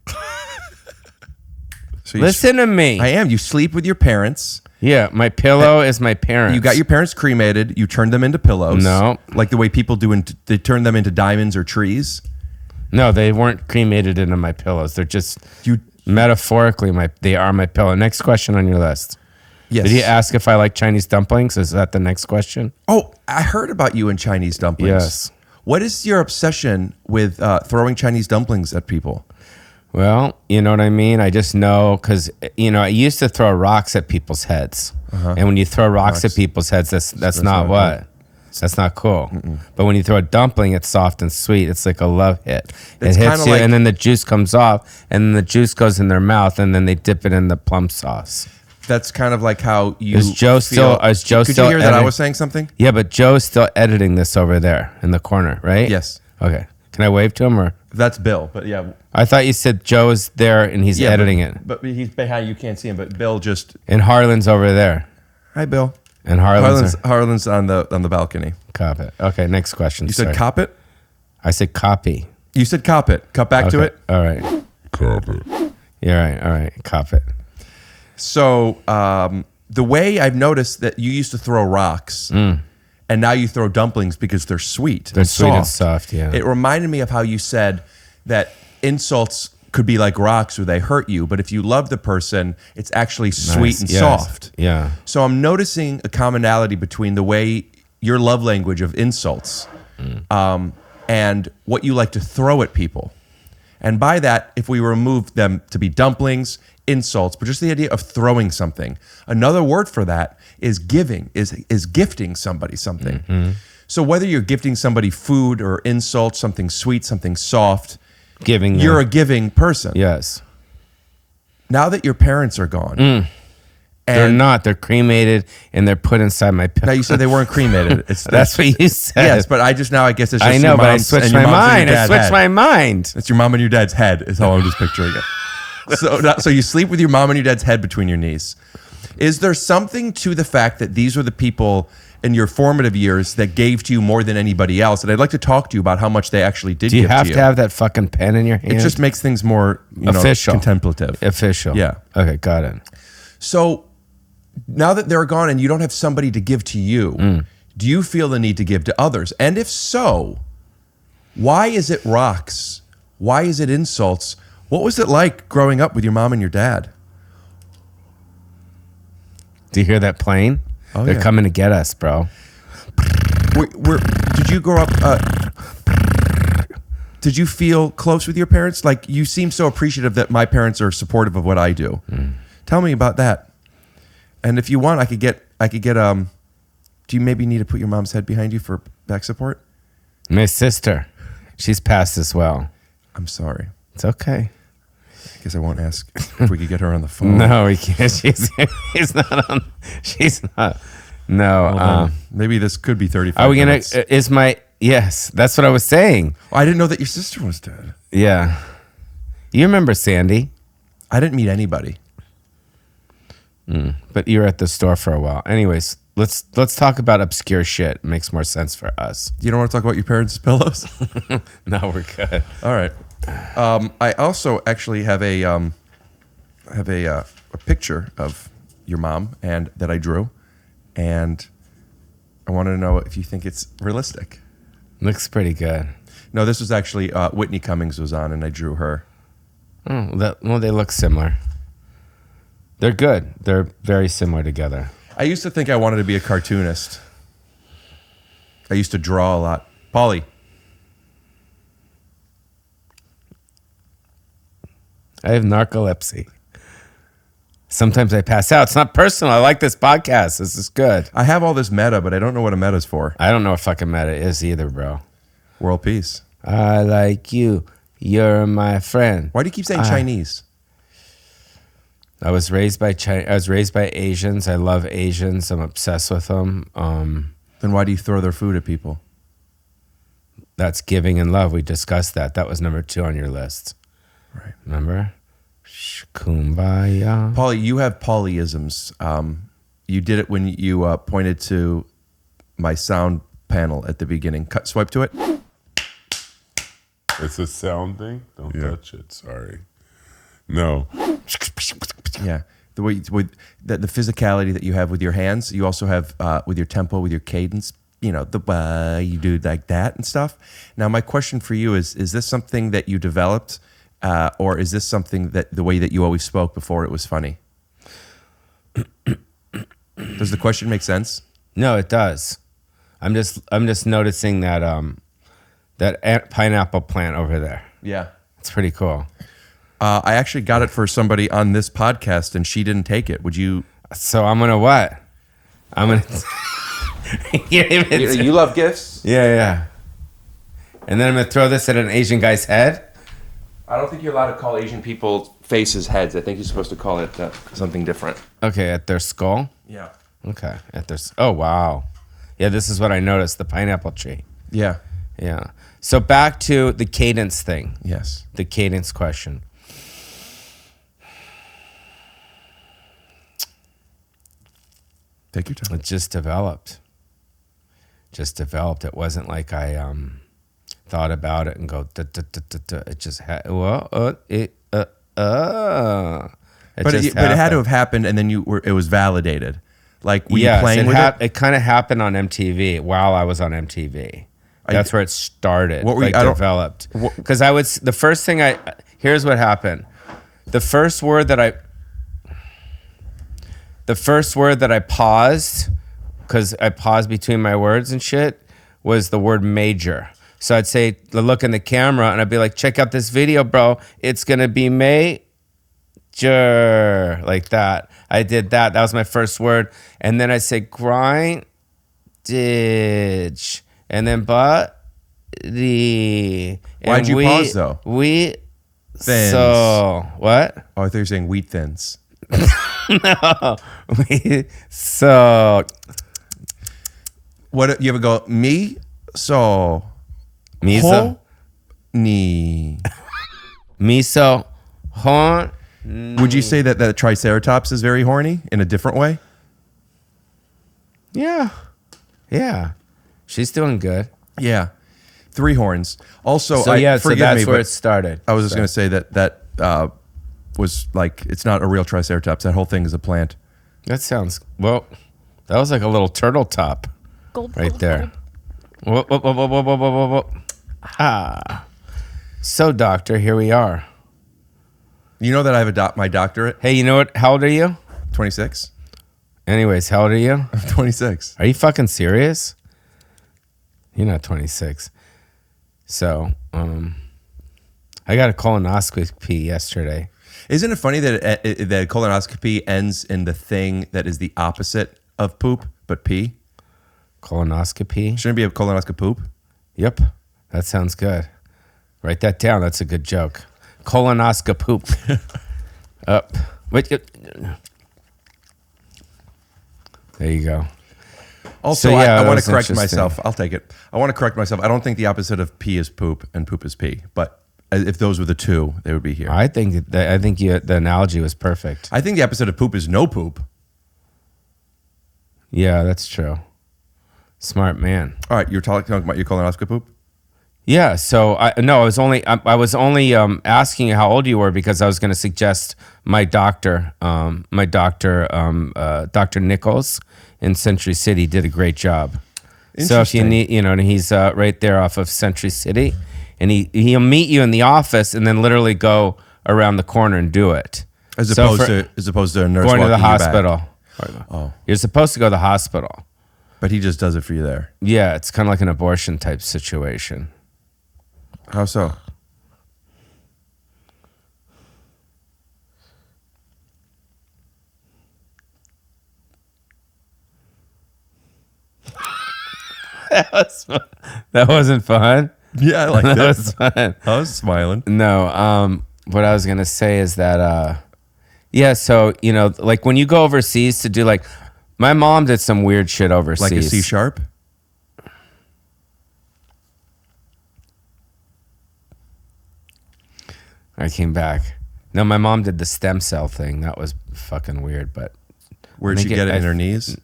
So Listen to me. I am. You sleep with your parents. Yeah, my pillow is my parents. You got your parents cremated. You turned them into pillows. No. Like the way people do, they turn them into diamonds or trees. No, they weren't cremated into my pillows. They're just metaphorically they are my pillow. Next question on your list. Yes. Did he ask if I like Chinese dumplings? Is that the next question? Oh, I heard about you in Chinese dumplings. Yes. What is your obsession with throwing Chinese dumplings at people? Well, you know what I mean? I just know because, I used to throw rocks at people's heads. And when you throw rocks at people's heads, that's not what? That's not cool. But when you throw a dumpling, it's soft and sweet. It's like a love hit. It's it hits you, like, and then the juice comes off, and then the juice goes in their mouth, and then they dip it in the plum sauce. That's kind of like how you Is Joe feel. still Could you hear that I editing? was saying something? Yeah, but Joe's still editing this over there in the corner, right? Yes. Okay. Can I wave to him or? That's Bill, but yeah. I thought you said Joe's there and he's editing it. But he's behind. You can't see him, but Bill just. And Harlan's over there. Hi, Bill. And Harlan's on the balcony. Cop it. Okay, next question. You said cop it? I said copy. You said cop it. Cut back to it? All right. Cop it. Yeah, all right. Cop it. So the way I've noticed that you used to throw rocks and now you throw dumplings because they're sweet. They're sweet and soft, yeah. It reminded me of how you said that insults could be like rocks or they hurt you, but if you love the person, it's actually sweet and soft. Yeah. So I'm noticing a commonality between the way your love language of insults and what you like to throw at people. And by that, if we remove them to be dumplings, insults, but just the idea of throwing something. Another word for that is giving, is gifting somebody something. So whether you're gifting somebody food or insults, something sweet, something soft, you're a giving person. Yes. Now that your parents are gone, they're not. They're cremated and they're put inside my pillow. Now you said they weren't cremated. That's what you said. Yes, but I guess I guess it's just I know, your but I mom's switched and your my mom's and mind. your I dad's switched head. my mind. It's your mom and your dad's head is how I'm just picturing it. So you sleep with your mom and your dad's head between your knees. Is there something to the fact that these were the people in your formative years that gave to you more than anybody else? And I'd like to talk to you about how much they actually did. Do you give have to to have that fucking pen in your hand? It just makes things more official, contemplative. Official. Yeah. Okay, got it. So now that they're gone and you don't have somebody to give to you, do you feel the need to give to others? And if so, why is it rocks? Why is it insults? What was it like growing up with your mom and your dad? Do you hear that plane? Oh, They're yeah. coming to get us, bro. Did you grow up? Did you feel close with your parents? Like, you seem so appreciative that my parents are supportive of what I do. Tell me about that. And if you want, I could get. Do you maybe need to put your mom's head behind you for back support? My sister, she's passed as well. I'm sorry. It's okay. I guess I won't ask if we could get her on the phone. No, we can't. She's not on. She's not. No. Well, maybe this could be 35 Are we gonna? minutes. Yes, that's what I was saying. I didn't know that your sister was dead. Yeah. You remember Sandy? I didn't meet anybody. But you were at the store for a while. Anyways, let's talk about obscure shit. It makes more sense for us. You don't want to talk about your parents' pillows? No, we're good. All right. I also actually have a picture of your mom and that I drew, and I wanted to know if you think it's realistic. Looks pretty good. No, this was actually Whitney Cummings was on, and I drew her. Oh, well, they look similar. They're good. They're very similar together. I used to think I wanted to be a cartoonist. I used to draw a lot. Pauly. I have narcolepsy. Sometimes I pass out. It's not personal. I like this podcast. This is good. I have all this meta, but I don't know what a meta's for. I don't know what fucking meta is either, bro. World peace. I like you. You're my friend. Why do you keep saying Chinese? I was raised by Asians. I love Asians. I'm obsessed with them. Then why do you throw their food at people? That's giving and love. We discussed that. That was number 2 on your list. Right. Remember? Kumbaya. Pauly, you have Paulyisms. You did it when you pointed to my sound panel at the beginning. Swipe to it. It's a sound thing? Don't touch it. Sorry. No. Yeah. The way with the physicality that you have with your hands, you also have with your tempo, with your cadence, you know, you do like that and stuff. Now, my question for you is this something that you developed or is this something that the way that you always spoke before it was funny? Does the question make sense? No, it does. I'm just noticing that that pineapple plant over there. Yeah. It's pretty cool. I actually got it for somebody on this podcast, and she didn't take it. Would you? So I'm gonna what? I'm gonna. You love gifts? Yeah. And then I'm gonna throw this at an Asian guy's head. I don't think you're allowed to call Asian people faces heads. I think you're supposed to call it something different. Okay, at their skull. Yeah. Okay, at their. Oh wow. Yeah, this is what I noticed. The pineapple tree. Yeah. Yeah. So back to the cadence thing. Yes. The cadence question. Take your time. It just developed. It wasn't like I thought about it and go. It just had. It had to have happened, and then it was validated. Like were you playing with it? It kind of happened on MTV while I was on MTV. That's where it started. What were you, developed? Because the first thing here's what happened. The first word that I paused, because I paused between my words and shit, was the word major. So I'd say, look in the camera, and I'd be like, check out this video, bro. It's gonna be major, like that. I did that. That was my first word, and then I say grindage, and then body. Why'd you pause though? We Thins. so what? Oh, I thought you were saying wheat thins. No, so what you ever go me so miso ni miso horn. Would you say that the Triceratops is very horny in a different way? Yeah, she's doing good. Yeah, 3 horns. Also, So yeah, so forgive that's me, where but it started. I was just going to say that was like, it's not a real Triceratops. That whole thing is a plant. That sounds, well, that was like a little turtle top right there. Whoa, whoa, whoa, whoa, whoa, whoa, whoa, whoa. Ah. So, doctor, here we are. You know that I have my doctorate? Hey, you know what? How old are you? 26. Anyways, how old are you? I'm 26. Are you fucking serious? You're not 26. So, I got a colonoscopy yesterday. Isn't it funny that that colonoscopy ends in the thing that is the opposite of poop, but pee? Colonoscopy? Shouldn't it be a colonoscopy poop? Yep. That sounds good. Write that down. That's a good joke. Colonoscopy poop. Up. Wait. There you go. Also, So, yeah, I that want was to correct interesting. myself. I'll take it. I want to correct myself. I don't think the opposite of pee is poop and poop is pee. But if those were the two, they would be here. I think the analogy was perfect. I think the opposite of poop is no poop. Yeah, that's true. Smart man. All right, you're talking about your colonoscopy poop? Yeah. So I was only asking you how old you were because I was going to suggest my doctor, Dr. Nichols in Century City did a great job. So if you need, and he's right there off of Century City, and he'll meet you in the office and then literally go around the corner and do it. As opposed to a nurse going to the walking you back. hospital. Oh, You're supposed to go to the hospital. but he just does it for you there. Yeah, it's kind of like an abortion type situation. How so? That wasn't fun. Yeah, I like that. that. Was fun. I was smiling. No, what I was gonna say is that, yeah. So like when you go overseas to do like, my mom did some weird shit overseas. Like a C sharp? I came back. No, my mom did the stem cell thing. That was fucking weird. But Where'd she get it in her knees?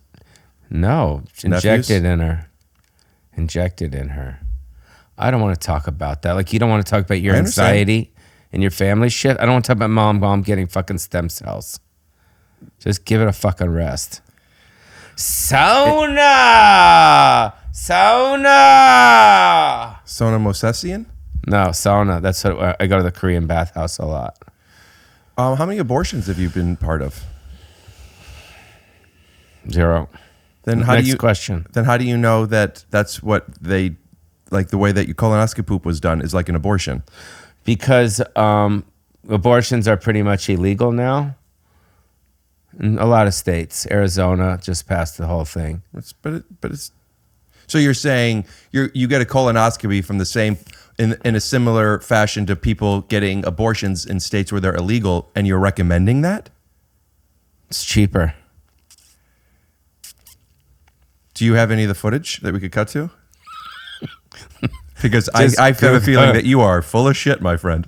No, Nephews? injected in her. Injected in her. I don't want to talk about that. Like, you don't want to talk about your I understand. anxiety and your family shit. I don't want to talk about mom getting fucking stem cells. Just give it a fucking rest. Sauna! Sauna! Sona Mosesian? No, sauna. That's what I go to the Korean bathhouse a lot. How many abortions have you been part of? 0. Then how Next do you question. Then how do you know that that's what they like? The way that your colonoscopy poop was done is like an abortion. Because abortions are pretty much illegal now in a lot of states. Arizona just passed the whole thing. But it's. So you're saying you get a colonoscopy from the same in a similar fashion to people getting abortions in states where they're illegal, and you're recommending that? It's cheaper. Do you have any of the footage that we could cut to? Because I have a feeling that you are full of shit, my friend.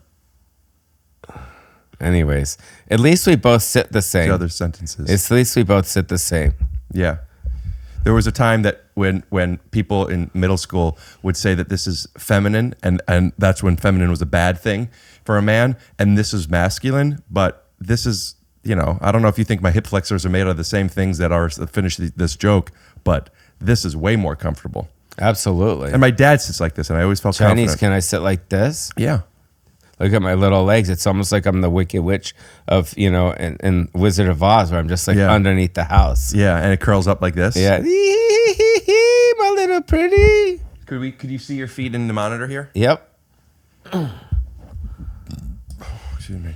Anyways, at least we both sit the same. The other sentences. At least we both sit the same. Yeah. There was a time that when people in middle school would say that this is feminine, and that's when feminine was a bad thing for a man, and this is masculine, but this is, I don't know if you think my hip flexors are made out of the same things that are finish this joke, but this is way more comfortable. Absolutely. And my dad sits like this, and I always felt Chinese, confident. can I sit like this? Yeah. Look at my little legs. It's almost like I'm the Wicked Witch of, in Wizard of Oz, where I'm just like underneath the house. Yeah, and it curls up like this. Yeah. My little pretty. Could you see your feet in the monitor here? Yep. Excuse me.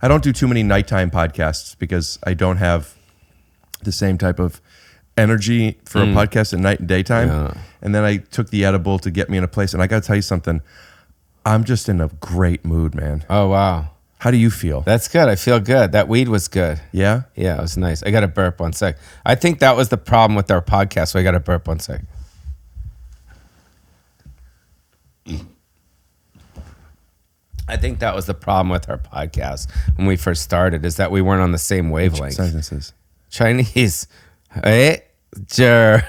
I don't do too many nighttime podcasts because I don't have the same type of energy for a podcast at night and daytime. Yeah. And then I took the edible to get me in a place. And I got to tell you something. I'm just in a great mood, man. Oh, wow. How do you feel? That's good. I feel good. That weed was good. Yeah? Yeah, it was nice. I got to burp 1 sec. I think that was the problem with our podcast, so I got to burp 1 sec. I think that was the problem with our podcast when we first started, is that we weren't on the same wavelength. Sentences. Chinese. Hey, sure.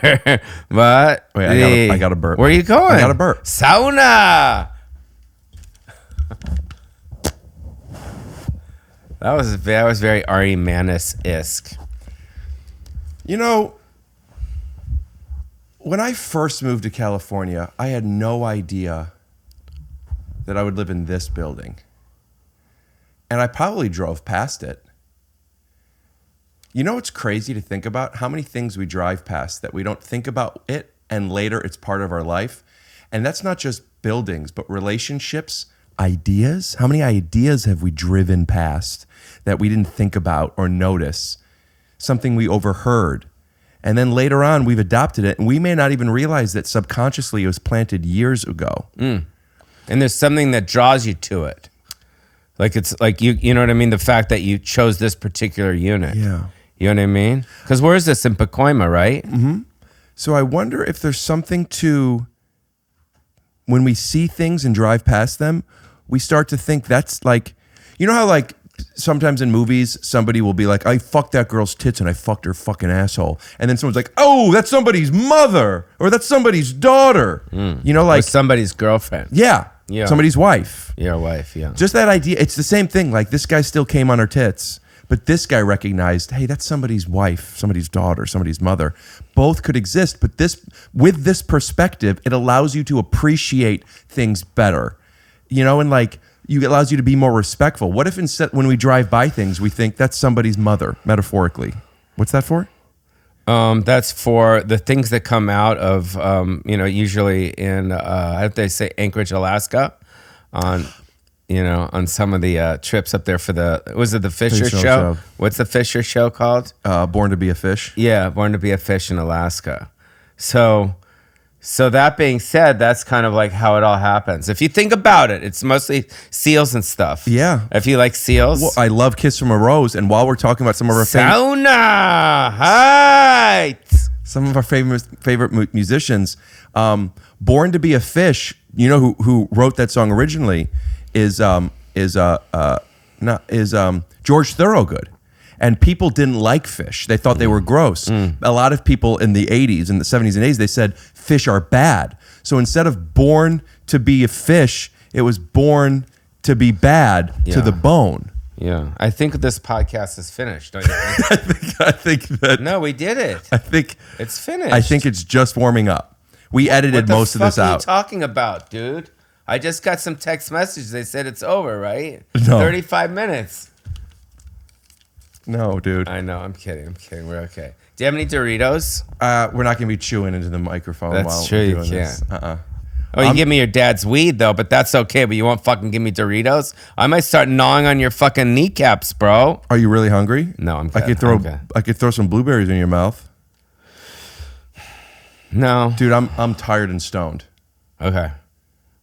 But Wait, I got to burp. Where are you going? I got to burp. Sauna. That was very Ari Manis-esque. You know, when I first moved to California, I had no idea that I would live in this building. And I probably drove past it. You know what's crazy to think about? How many things we drive past that we don't think about it, and later it's part of our life. And that's not just buildings, but relationships, ideas. How many ideas have we driven past that we didn't think about or notice? Something we overheard. And then later on, we've adopted it, and we may not even realize that subconsciously it was planted years ago. And there's something that draws you to it. Like it's like you know what I mean? The fact that you chose this particular unit. Yeah. You know what I mean? Because where is this in Pacoima, right? Mm-hmm. So I wonder if there's something to, when we see things and drive past them, we start to think that's like, you know how like sometimes in movies, somebody will be like, I fucked that girl's tits and I fucked her fucking asshole. And then someone's like, oh, that's somebody's mother or that's somebody's daughter. You know, like or somebody's girlfriend. Yeah. Somebody's wife. Your wife, yeah. Just that idea. It's the same thing. Like this guy still came on her tits, but this guy recognized, hey, that's somebody's wife, somebody's daughter, somebody's mother. Both could exist, but with this perspective, it allows you to appreciate things better. You know, and like it allows you to be more respectful. What if instead when we drive by things, we think that's somebody's mother, metaphorically? What's that for? That's for the things that come out of, usually in, how do they say, Anchorage, Alaska, on some of the trips up there for was it the Fisher show? What's the Fisher show called? Born to be a Fish. Yeah, Born to be a Fish in Alaska. So that being said, that's kind of like how it all happens. If you think about it, it's mostly seals and stuff. Yeah. If you like seals. Well, I love Kiss from a Rose. And while we're talking about some of our Sauna. Height. Some of our favorite musicians, Born to be a Fish, you know who wrote that song originally is George Thorogood. And people didn't like fish. They thought they were gross. A lot of people in the 80s and the 70s and 80s, they said fish are bad. So instead of born to be a fish, it was born to be bad to the bone. Yeah. I think this podcast is finished, don't you think? I think that... No, we did it. I think... It's finished. I think it's just warming up. We edited most of this out. What the fuck are you talking about, dude? I just got some text messages. They said it's over, right? No. 35 minutes. No, dude. I know. I'm kidding. We're okay. Do you have any Doritos? We're not going to be chewing into the microphone That's while true, we're you doing this. can't. Oh, you give me your dad's weed, though, but that's okay. But you won't fucking give me Doritos? I might start gnawing on your fucking kneecaps, bro. Are you really hungry? No, I'm good. I could throw some blueberries in your mouth. No. Dude, I'm tired and stoned. Okay.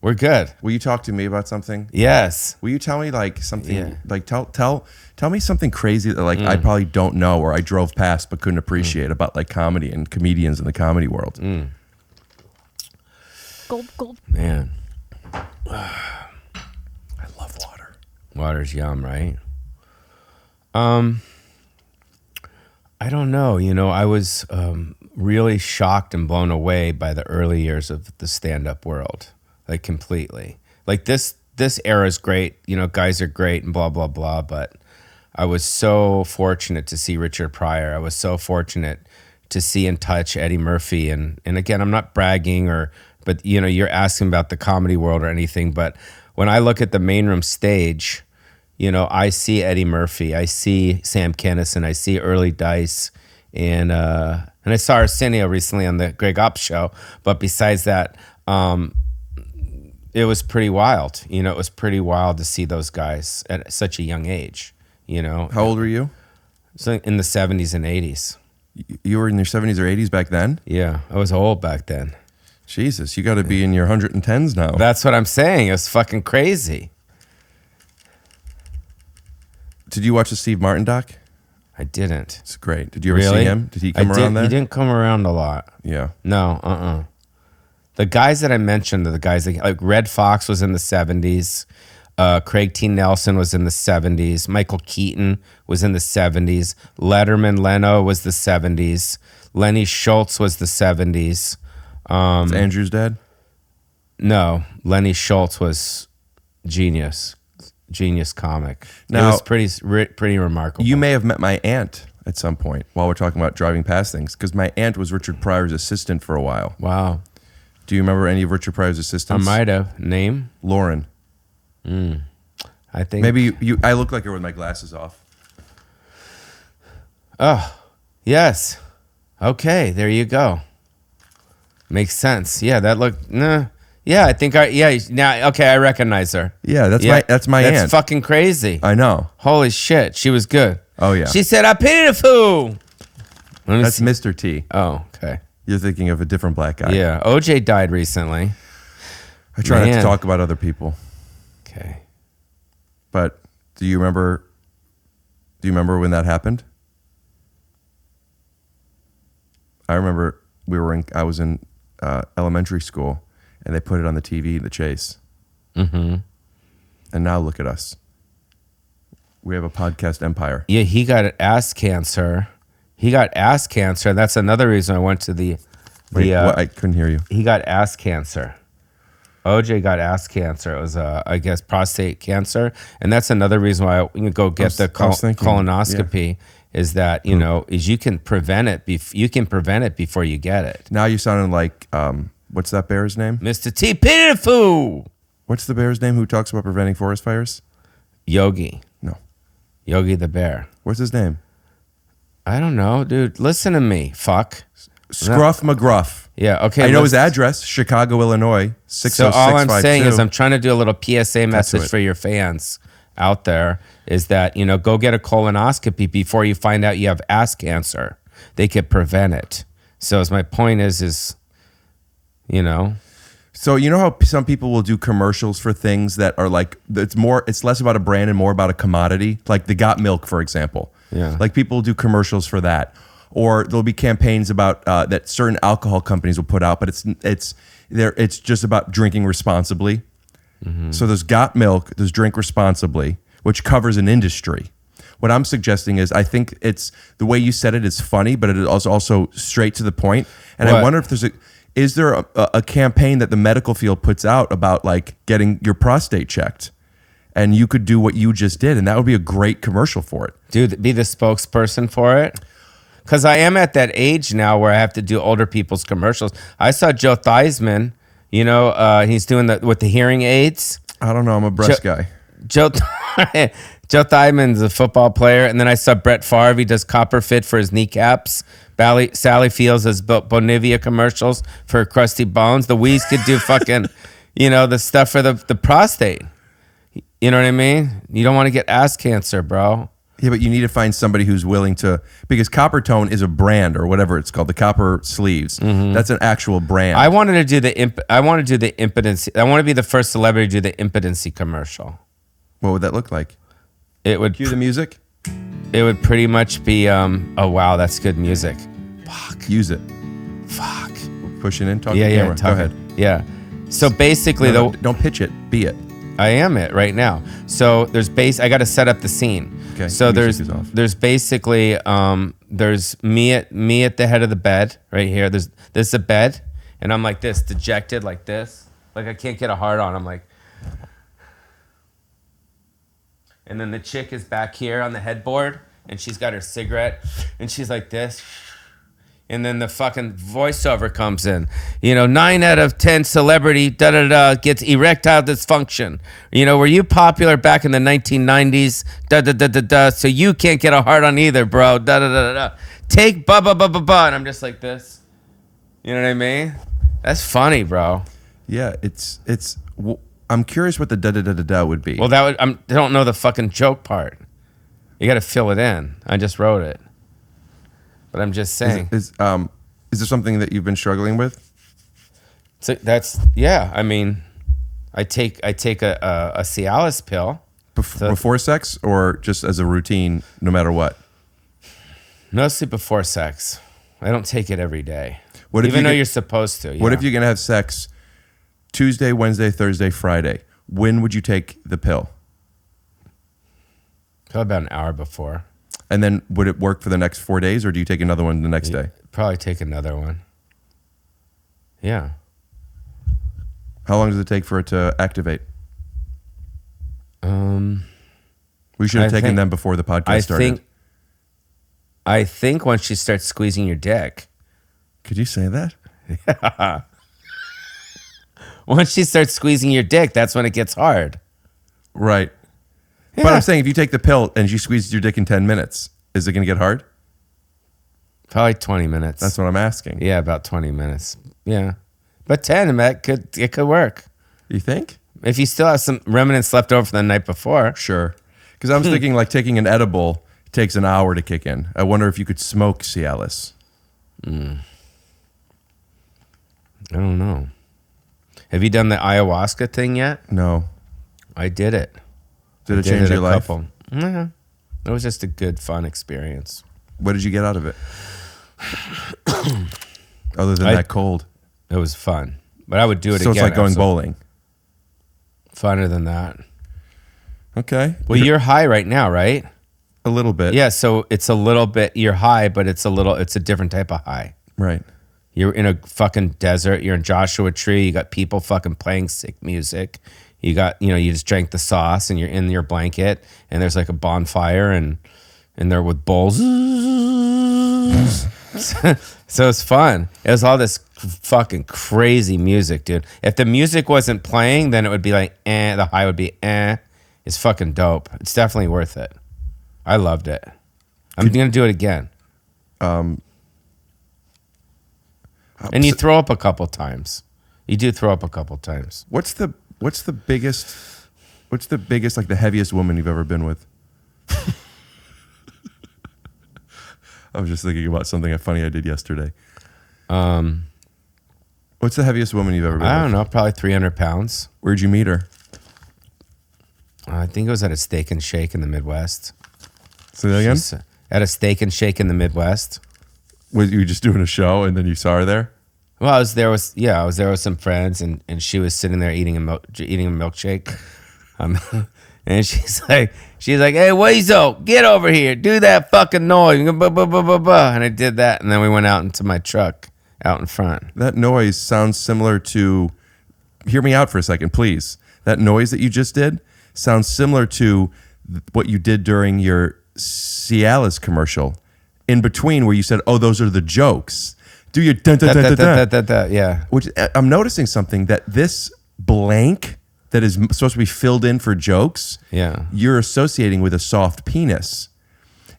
We're good. Will you talk to me about something? Yes. Will you tell me like something like tell me something crazy that like I probably don't know or I drove past but couldn't appreciate about like comedy and comedians in the comedy world. Gulp. Man. I love water. Water's yum, right? I don't know. I was really shocked and blown away by the early years of the stand-up world. Like completely. Like this era is great. Guys are great and blah, blah, blah. But I was so fortunate to see Richard Pryor. I was so fortunate to see and touch Eddie Murphy. And again, I'm not bragging but you're asking about the comedy world or anything. But when I look at the main room stage, I see Eddie Murphy. I see Sam Kinison. I see Early Dice and I saw Arsenio recently on the Greg Ops show. But besides that, it was pretty wild. You know, it was pretty wild to see those guys at such a young age. You know, How old were you? so in the 70s and 80s. You were in your 70s or 80s back then? Yeah, I was old back then. Jesus, you got to be in your 110s now. That's what I'm saying. It was fucking crazy. Did you watch the Steve Martin doc? I didn't. It's great. Did you ever Really? see him? Did he come I around there? He didn't come around a lot. Yeah. No, The guys that I mentioned are the guys that, like Red Fox was in the 70s. Craig T. Nelson was in the 70s. Michael Keaton was in the 70s. Letterman Leno was the 70s. Lenny Schultz was the 70s. Is Andrew's dad? No, Lenny Schultz was genius comic. Now- it was pretty remarkable. You may have met my aunt at some point while we're talking about driving past things, because my aunt was Richard Pryor's assistant for a while. Wow. Do you remember any of Richard Pryor's I assistants? might have. Name? Lauren. I think Maybe you. I look like her with my glasses off. Oh, yes. Okay, there you go. Makes sense. Yeah, that looked. Nah. Yeah, I think now. Okay, I recognize her. Yeah, that's my aunt. That's fucking crazy. I know. Holy shit, she was good. Oh yeah. She said, "I pity the fool." That's Mr. T. Oh, okay. You're thinking of a different black guy. Yeah, OJ died recently. I try not Man. to talk about other people. Okay. But do you remember when that happened? I remember I was in elementary school, and they put it on the TV, The Chase. Mm-hmm. And now look at us. We have a podcast empire. Yeah, he got ass cancer. That's another reason I went to the. Wait, what? I couldn't hear you. He got ass cancer. OJ got ass cancer. It was, I guess, prostate cancer, and that's another reason why you go get the I was thinking, colonoscopy. Is that you can prevent it? You can prevent it before you get it. Now you sounded like what's that bear's name? Mr. T. Pitiful. What's the bear's name who talks about preventing forest fires? Yogi. No. Yogi the bear. What's his name? I don't know, dude. Listen to me. Fuck. Scruff McGruff. Yeah, okay. I know his address, Chicago, Illinois, 60652. So all I'm saying is I'm trying to do a little PSA message it. for your fans out there is that, go get a colonoscopy before you find out you have ass cancer. They could prevent it. So as my point is. So you know how some people will do commercials for things that are like, it's less about a brand and more about a commodity, like the Got Milk, for example. Yeah. Like people do commercials for that. Or there'll be campaigns about that certain alcohol companies will put out, but it's just about drinking responsibly. Mm-hmm. So there's Got Milk, there's Drink Responsibly, which covers an industry. What I'm suggesting is I think it's the way you said it is funny, but it is also straight to the point. And I wonder if is there a campaign that the medical field puts out about like getting your prostate checked? And you could do what you just did, and that would be a great commercial for it. Dude, be the spokesperson for it. Because I am at that age now where I have to do older people's commercials. I saw Joe Theismann, he's doing with the hearing aids. I don't know. I'm a breast guy. Joe Theismann's a football player. And then I saw Brett Favre. He does copper fit for his kneecaps. Sally Fields does Bonivia commercials for her crusty bones. The Wheeze could do fucking, the stuff for the prostate. You know what I mean? You don't want to get ass cancer, bro. Yeah, but you need to find somebody who's willing to, because Copper Tone is a brand or whatever it's called, the copper sleeves. Mm-hmm. That's an actual brand. I wanted to do the impotency. I want to be the first celebrity to do the impotency commercial. What would that look like? It would cue the music. It would pretty much be. Oh wow, that's good music. Fuck. Use it. Fuck. Pushing in. Talk to the camera. Go ahead. Yeah. So basically, don't pitch it. Be it. I am it right now. So there's I got to set up the scene. Okay. So music is off. there's basically there's me at the head of the bed right here. There's a bed, and I'm like this, dejected, like this, like I can't get a hard on. I'm like, and then the chick is back here on the headboard, and she's got her cigarette, and she's like this. And then the fucking voiceover comes in. 9 out of 10 celebrity gets erectile dysfunction. Were you popular back in the 1990s? So you can't get a hard on either, bro. take ba ba ba ba ba, and I'm just like this. You know what I mean? That's funny, bro. Yeah, I'm curious what the da da da da da would be. Well, I don't know the fucking joke part. You got to fill it in. I just wrote it, but I'm just saying. Is there something that you've been struggling with? So I mean, I take a Cialis pill before sex, or just as a routine, no matter what. Mostly before sex. I don't take it every day, even though you're supposed to. What if you're gonna have sex Tuesday, Wednesday, Thursday, Friday? When would you take the pill? Probably about an hour before. And then would it work for the next 4 days, or do you take another one the next day? Probably take another one. Yeah. How long does it take for it to activate? We should have taken them before the podcast started. I think once she starts squeezing your dick. Could you say that? Yeah. Once she starts squeezing your dick, that's when it gets hard. Right. Yeah. But I'm saying if you take the pill and she squeezes your dick in 10 minutes, is it going to get hard? Probably 20 minutes. That's what I'm asking. Yeah, about 20 minutes. Yeah. But 10, it could work. You think? If you still have some remnants left over from the night before. Sure. Because I was thinking like taking an edible takes an hour to kick in. I wonder if you could smoke Cialis. I don't know. Have you done the ayahuasca thing yet? No. I did it. Did it change your life? Yeah. It was just a good, fun experience. What did you get out of it? Other than that cold. It was fun. But I would do it again. So it's like going bowling. Funner than that. Okay. Well, you're high right now, right? A little bit. Yeah, so it's a little bit, you're high, but it's a different type of high. Right. You're in a fucking desert. You're in Joshua Tree. You got people fucking playing sick music. You got, you just drank the sauce and you're in your blanket and there's like a bonfire and they're with bowls. So it's fun. It was all this fucking crazy music, dude. If the music wasn't playing, then it would be like, the high would be, It's fucking dope. It's definitely worth it. I loved it. I'm going to do it again. And you throw up a couple times. You do throw up a couple times. What's the biggest, like the heaviest woman you've ever been with? I was just thinking about something funny I did yesterday. What's the heaviest woman you've ever been with? I don't know, probably 300 pounds. Where'd you meet her? I think it was at a Steak and Shake in the Midwest. Say that again? At a Steak and Shake in the Midwest. Was you just doing a show and then you saw her there? Well, I was there with some friends and she was sitting there eating a milkshake. And she's like, hey, Wazo, get over here. Do that fucking noise. And I did that. And then we went out into my truck out in front. That noise sounds similar to, hear me out for a second, please. That noise that you just did sounds similar to what you did during your Cialis commercial. In between where you said, oh, those are the jokes. Do your da-da-da-da-da. Yeah. Which I'm noticing something that this blank that is supposed to be filled in for jokes, you're associating with a soft penis.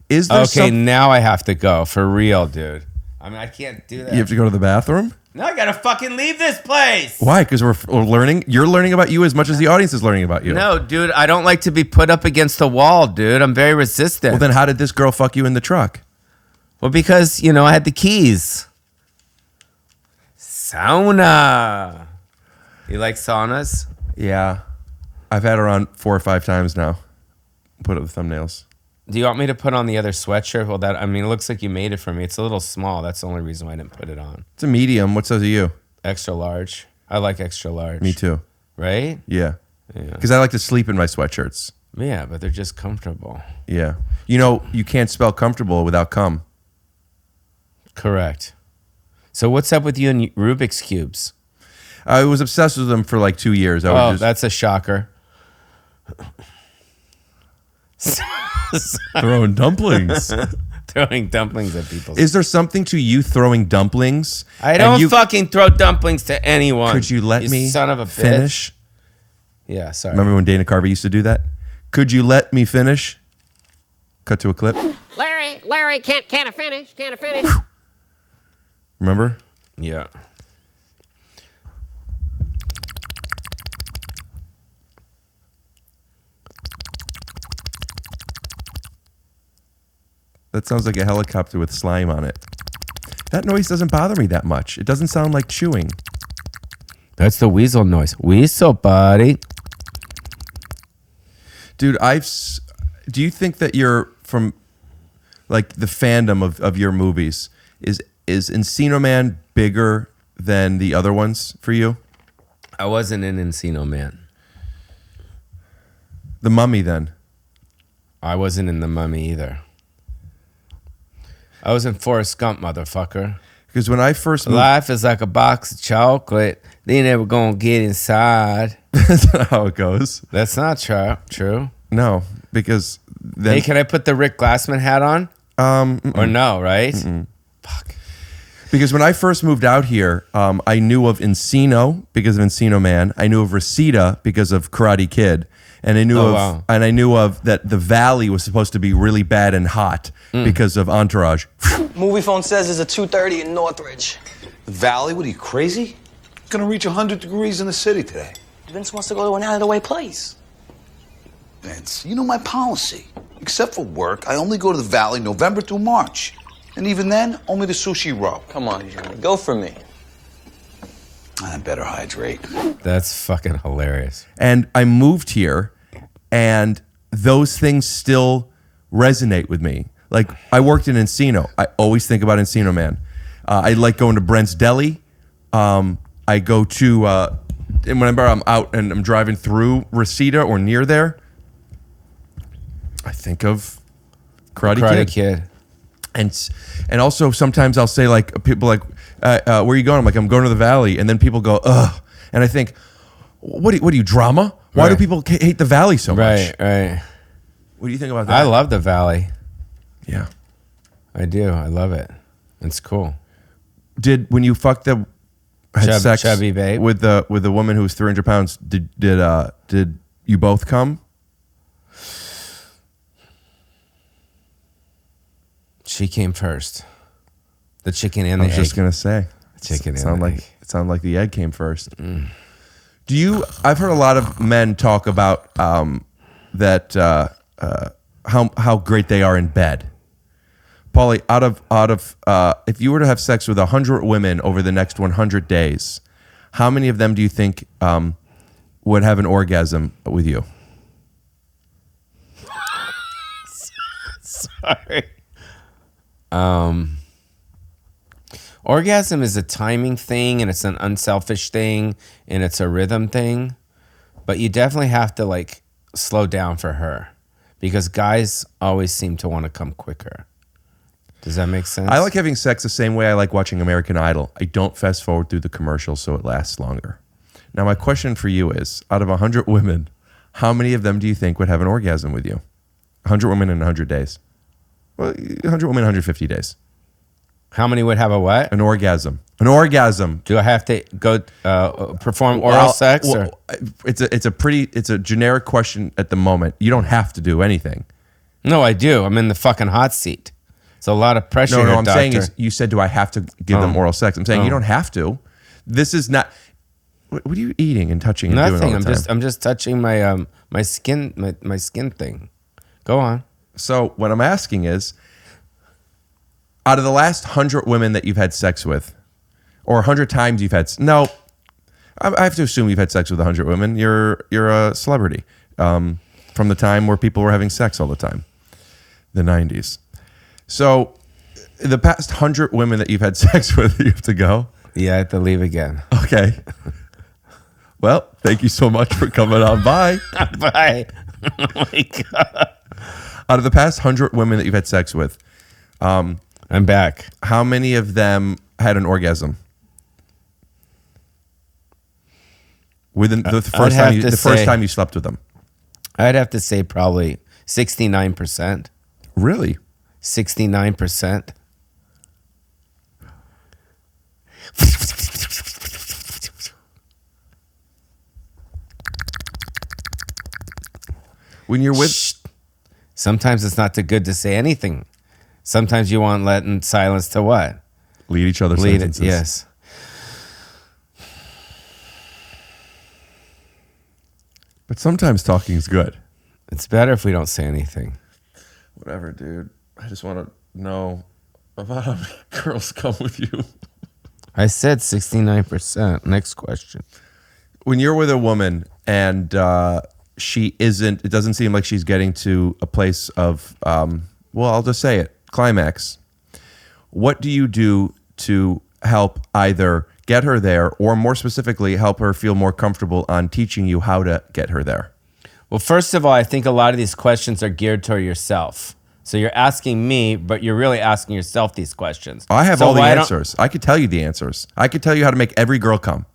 Is there now I have to go for real, dude. I mean, I can't do that. You have to go to the bathroom? No, I gotta fucking leave this place. Why? Because we're learning. You're learning about you as much as the audience is learning about you. No, dude, I don't like to be put up against the wall, dude. I'm very resistant. Well, then how did this girl fuck you in the truck? Well, because, I had the keys. Sauna. You like saunas? Yeah. I've had her on 4 or 5 times now. Put up the thumbnails. Do you want me to put on the other sweatshirt? Well, it looks like you made it for me. It's a little small. That's the only reason why I didn't put it on. It's a medium. What size are you? Extra large. I like extra large. Me too. Right? Yeah. Because I like to sleep in my sweatshirts. Yeah, but they're just comfortable. Yeah. You can't spell comfortable without cum. Correct. So what's up with you and Rubik's Cubes? I was obsessed with them for like 2 years. That's a shocker. Throwing dumplings. Throwing dumplings at people. Is there something to you throwing dumplings? I don't fucking throw dumplings to anyone. Could you let me son of a finish? Bitch. Yeah, sorry. Remember when Dana Carvey used to do that? Could you let me finish? Cut to a clip. Larry, can't I finish? Can't I finish? Remember? Yeah. That sounds like a helicopter with slime on it. That noise doesn't bother me that much. It doesn't sound like chewing. That's the weasel noise. Weasel, buddy. Dude, do you think that you're from like the fandom of your movies? Is Encino Man bigger than the other ones for you? I wasn't in Encino Man. The Mummy then? I wasn't in The Mummy either. I was in Forrest Gump, motherfucker. Because when I first moved, life is like a box of chocolate. They never gonna get inside. That's not how it goes. That's not true. No, because then Hey, can I put the Rick Glassman hat on? Or no, right? Fuck. Because when I first moved out here, I knew of Encino because of Encino Man. I knew of Reseda because of Karate Kid, and I knew of that the Valley was supposed to be really bad and hot because of Entourage. Movie phone says it's a 2:30 in Northridge. The Valley? What are you, crazy? It's gonna reach 100 degrees in the city today. Vince wants to go to an out-of-the-way place. Vince, you know my policy. Except for work, I only go to the Valley November through March. And even then, only the Sushi Row. Come on, Johnny, go for me. I better hydrate. That's fucking hilarious. And I moved here, and those things still resonate with me. Like, I worked in Encino. I always think about Encino Man. I like going to Brent's Deli. I go to, and whenever I'm out and I'm driving through Reseda or near there, I think of Karate Kid. And also sometimes I'll say, like, people like, where are you going? I'm like, I'm going to the Valley. And then people go, ugh. And I think, what are you, drama? Why do people hate the Valley so much? Right. What do you think about that? I love the Valley. Yeah. I do. I love it. It's cool. When you fucked had sex chubby babe with the woman who was 300 pounds, did you both come? She came first. The chicken and the egg. I was just gonna say, chicken. It sounded like the egg came first. I've heard a lot of men talk about that how great they are in bed. Pauly, out of if you were to have sex with 100 women over the next 100 days, how many of them do you think would have an orgasm with you? Sorry. Orgasm is a timing thing, and it's an unselfish thing, and it's a rhythm thing. But you definitely have to like slow down for her, because guys always seem to want to come quicker. Does that make sense? I like having sex the same way I like watching American Idol. I don't fast forward through the commercials so it lasts longer. Now, my question for you is, out of 100 women, how many of them do you think would have an orgasm with you? 100 women in 100 days. Well, 100 women, 150 days. How many would have a what? An orgasm. An orgasm. Do I have to go perform oral sex? Or? It's a generic question at the moment. You don't have to do anything. No, I do. I'm in the fucking hot seat. It's a lot of pressure. No, here, I'm doctor. saying is, you said, do I have to give them oral sex? I'm saying you don't have to. This is not. What are you eating and touching and Nothing. doing all the time? I'm just touching my my skin my skin thing. Go on. So what I'm asking is, out of the last 100 women that you've had sex with, or 100 times you've had, I have to assume you've had sex with 100 women. You're a celebrity from the time where people were having sex all the time, the 90s. So the past 100 women that you've had sex with, you have to go? Yeah, I have to leave again. Okay. Well, thank you so much for coming on by. Bye. Oh my God. Out of the past 100 women that you've had sex with, I'm back. How many of them had an orgasm? Within the first time you slept with them? I'd have to say probably 69%. Really? 69%. When you're with... Sometimes it's not too good to say anything. Sometimes you want let in silence to what? Lead each other's Lead sentences. it, yes. But sometimes talking is good. It's better if we don't say anything. Whatever, dude. I just want to know about how many girls come with you. I said 69%. Next question. When you're with a woman and she isn't, it doesn't seem like she's getting to a place of, well, I'll just say it, climax. What do you do to help either get her there or more specifically help her feel more comfortable on teaching you how to get her there? Well, first of all, I think a lot of these questions are geared toward yourself. So you're asking me, but you're really asking yourself these questions. I have So all the why don't- answers. I could tell you the answers. I could tell you how to make every girl come.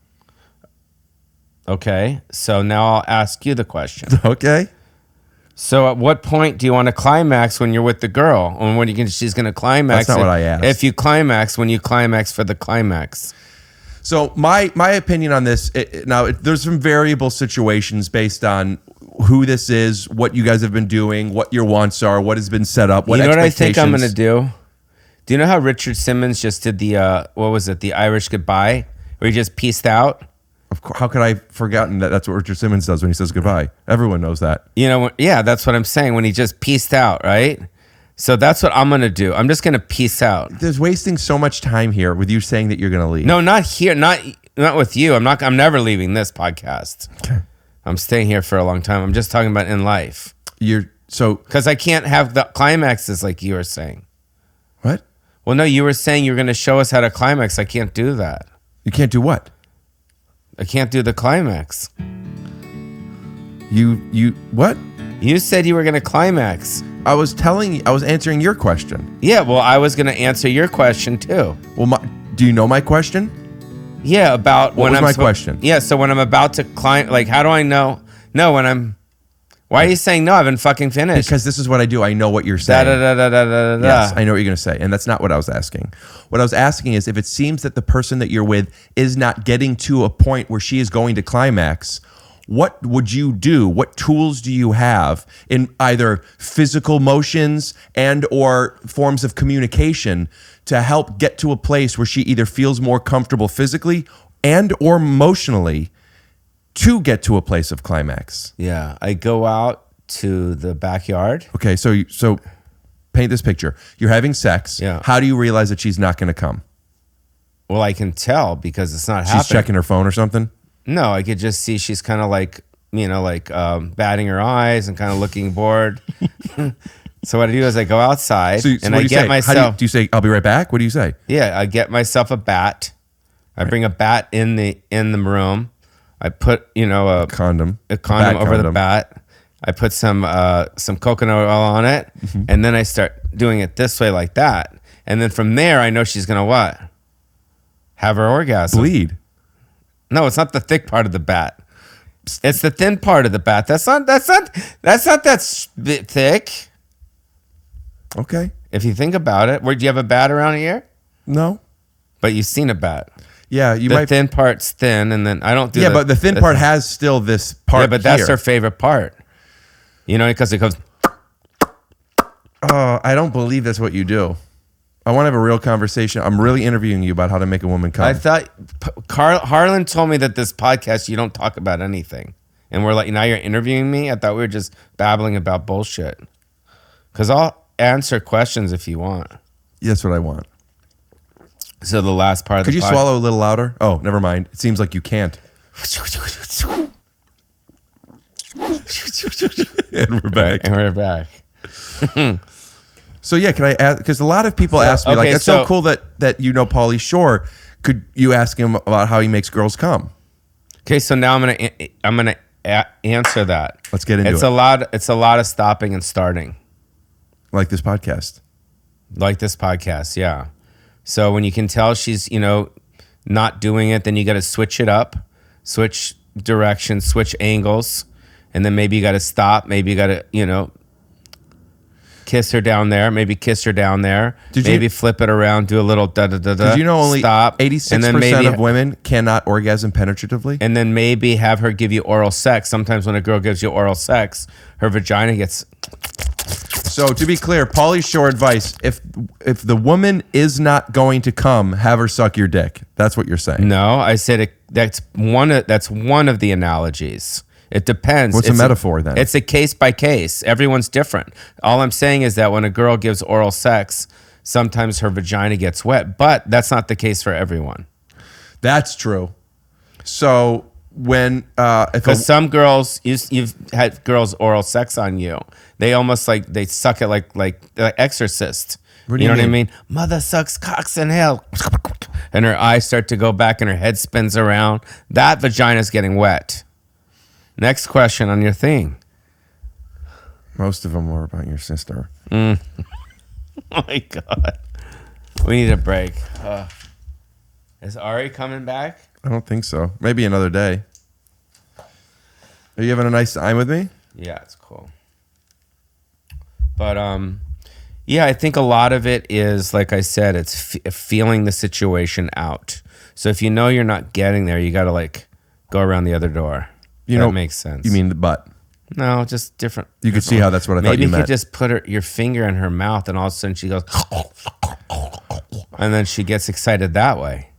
Okay, so now I'll ask you the question. Okay. So at what point do you want to climax when you're with the girl? And when she's going to climax? That's not what I asked. If you climax, when you climax for the climax. So my opinion on this, there's some variable situations based on who this is, what you guys have been doing, what your wants are, what has been set up, what You know what I think I'm going to expectations. do? Do you know how Richard Simmons just did the, what was it, the Irish goodbye? Where he just pieced out? Of course, how could I have forgotten that that's what Richard Simmons does when he says goodbye? Everyone knows that. You know, yeah, that's what I'm saying. When he just pieced out, right? So that's what I'm going to do. I'm just going to piece out. There's wasting so much time here with you saying that you're going to leave. No, not here. Not with you. I'm never leaving this podcast. Okay. I'm staying here for a long time. I'm just talking about in life. Because I can't have the climaxes like you were saying. What? Well, no, you were saying you were going to show us how to climax. I can't do that. You can't do what? I can't do the climax. You what? You said you were going to climax. I was answering your question. Yeah, well, I was going to answer your question too. Well, do you know my question? Yeah, about What when was I'm my question? Yeah, so when I'm about to climb, like, how do I know? No, when I'm. Why are you saying no? I haven't fucking finished. Because this is what I do. I know what you're saying. Yes, I know what you're going to say. And that's not what I was asking. What I was asking is if it seems that the person that you're with is not getting to a point where she is going to climax, what would you do? What tools do you have in either physical motions and or forms of communication to help get to a place where she either feels more comfortable physically and or emotionally to get to a place of climax? Yeah, I go out to the backyard. Okay, so paint this picture. You're having sex. Yeah. How do you realize that she's not going to come? Well, I can tell because it's not She's happening. checking her phone or something? No, I could just see she's kind of like, batting her eyes and kind of looking bored. So what I do is I go outside So and what I do you get say? myself. Do you say, I'll be right back? What do you say? Yeah, I get myself a bat. I bring a bat in the room. I put a condom over condom. the bat. I put some coconut oil on it, and then I start doing it this way like that. And then from there, I know she's gonna what? Have her orgasm. Bleed. No, it's not the thick part of the bat. It's the thin part of the bat. That's not that thick. Okay. If you think about it, do you have a bat around here? No. But you've seen a bat. Yeah, The thin part's thin, and then I don't do. Yeah, but the thin part has still this part. Yeah, but that's here. her favorite part. Because it goes. Oh, I don't believe that's what you do. I want to have a real conversation. I'm really interviewing you about how to make a woman come. I thought Harlan told me that this podcast you don't talk about anything, and we're like, now you're interviewing me. I thought we were just babbling about bullshit. Because I'll answer questions if you want. That's what I want. So the last part of Could the you swallow a little louder? Oh, never mind. It seems like you can't. And we're back. And we're back. So yeah, can I ask? Because a lot of people ask me, okay, it's so cool that you know Pauly Shore. Could you ask him about how he makes girls come? Okay, so now I'm gonna answer that. Let's get into it. It's a lot of stopping and starting. Like this podcast. Yeah. So when you can tell she's not doing it, then you got to switch it up, switch directions, switch angles, and then maybe you got to stop. Maybe you got to kiss her down there. Maybe kiss her down there. Maybe flip it around, do a little da da da da. Did you know only stop 86% of women cannot orgasm penetratively? And then maybe have her give you oral sex. Sometimes when a girl gives you oral sex, her vagina gets So to be clear, Pauly's Shore advice: if the woman is not going to come, have her suck your dick. That's what you're saying. No, I said that's one of the analogies. It depends. What's a metaphor then? It's a case by case. Everyone's different. All I'm saying is that when a girl gives oral sex, sometimes her vagina gets wet, but that's not the case for everyone. That's true. So when because some girls, you've had girls oral sex on you, they almost like they suck it like Exorcist. What do You you know what I mean? mean? Mother sucks cocks in hell, and her eyes start to go back, and her head spins around. That vagina's getting wet. Next question on your thing. Most of them were about your sister. Oh my God. We need a break. Is Ari coming back? I don't think so. Maybe another day. Are you having a nice time with me? Yeah, it's cool. But yeah, I think a lot of it is, like I said, it's feeling the situation out. So if you know you're not getting there, you got to like go around the other door. That makes sense. You mean the butt? No, just different. You could see how that's what I thought Maybe you you meant. could just put your finger in her mouth, and all of a sudden she goes, and then she gets excited that way.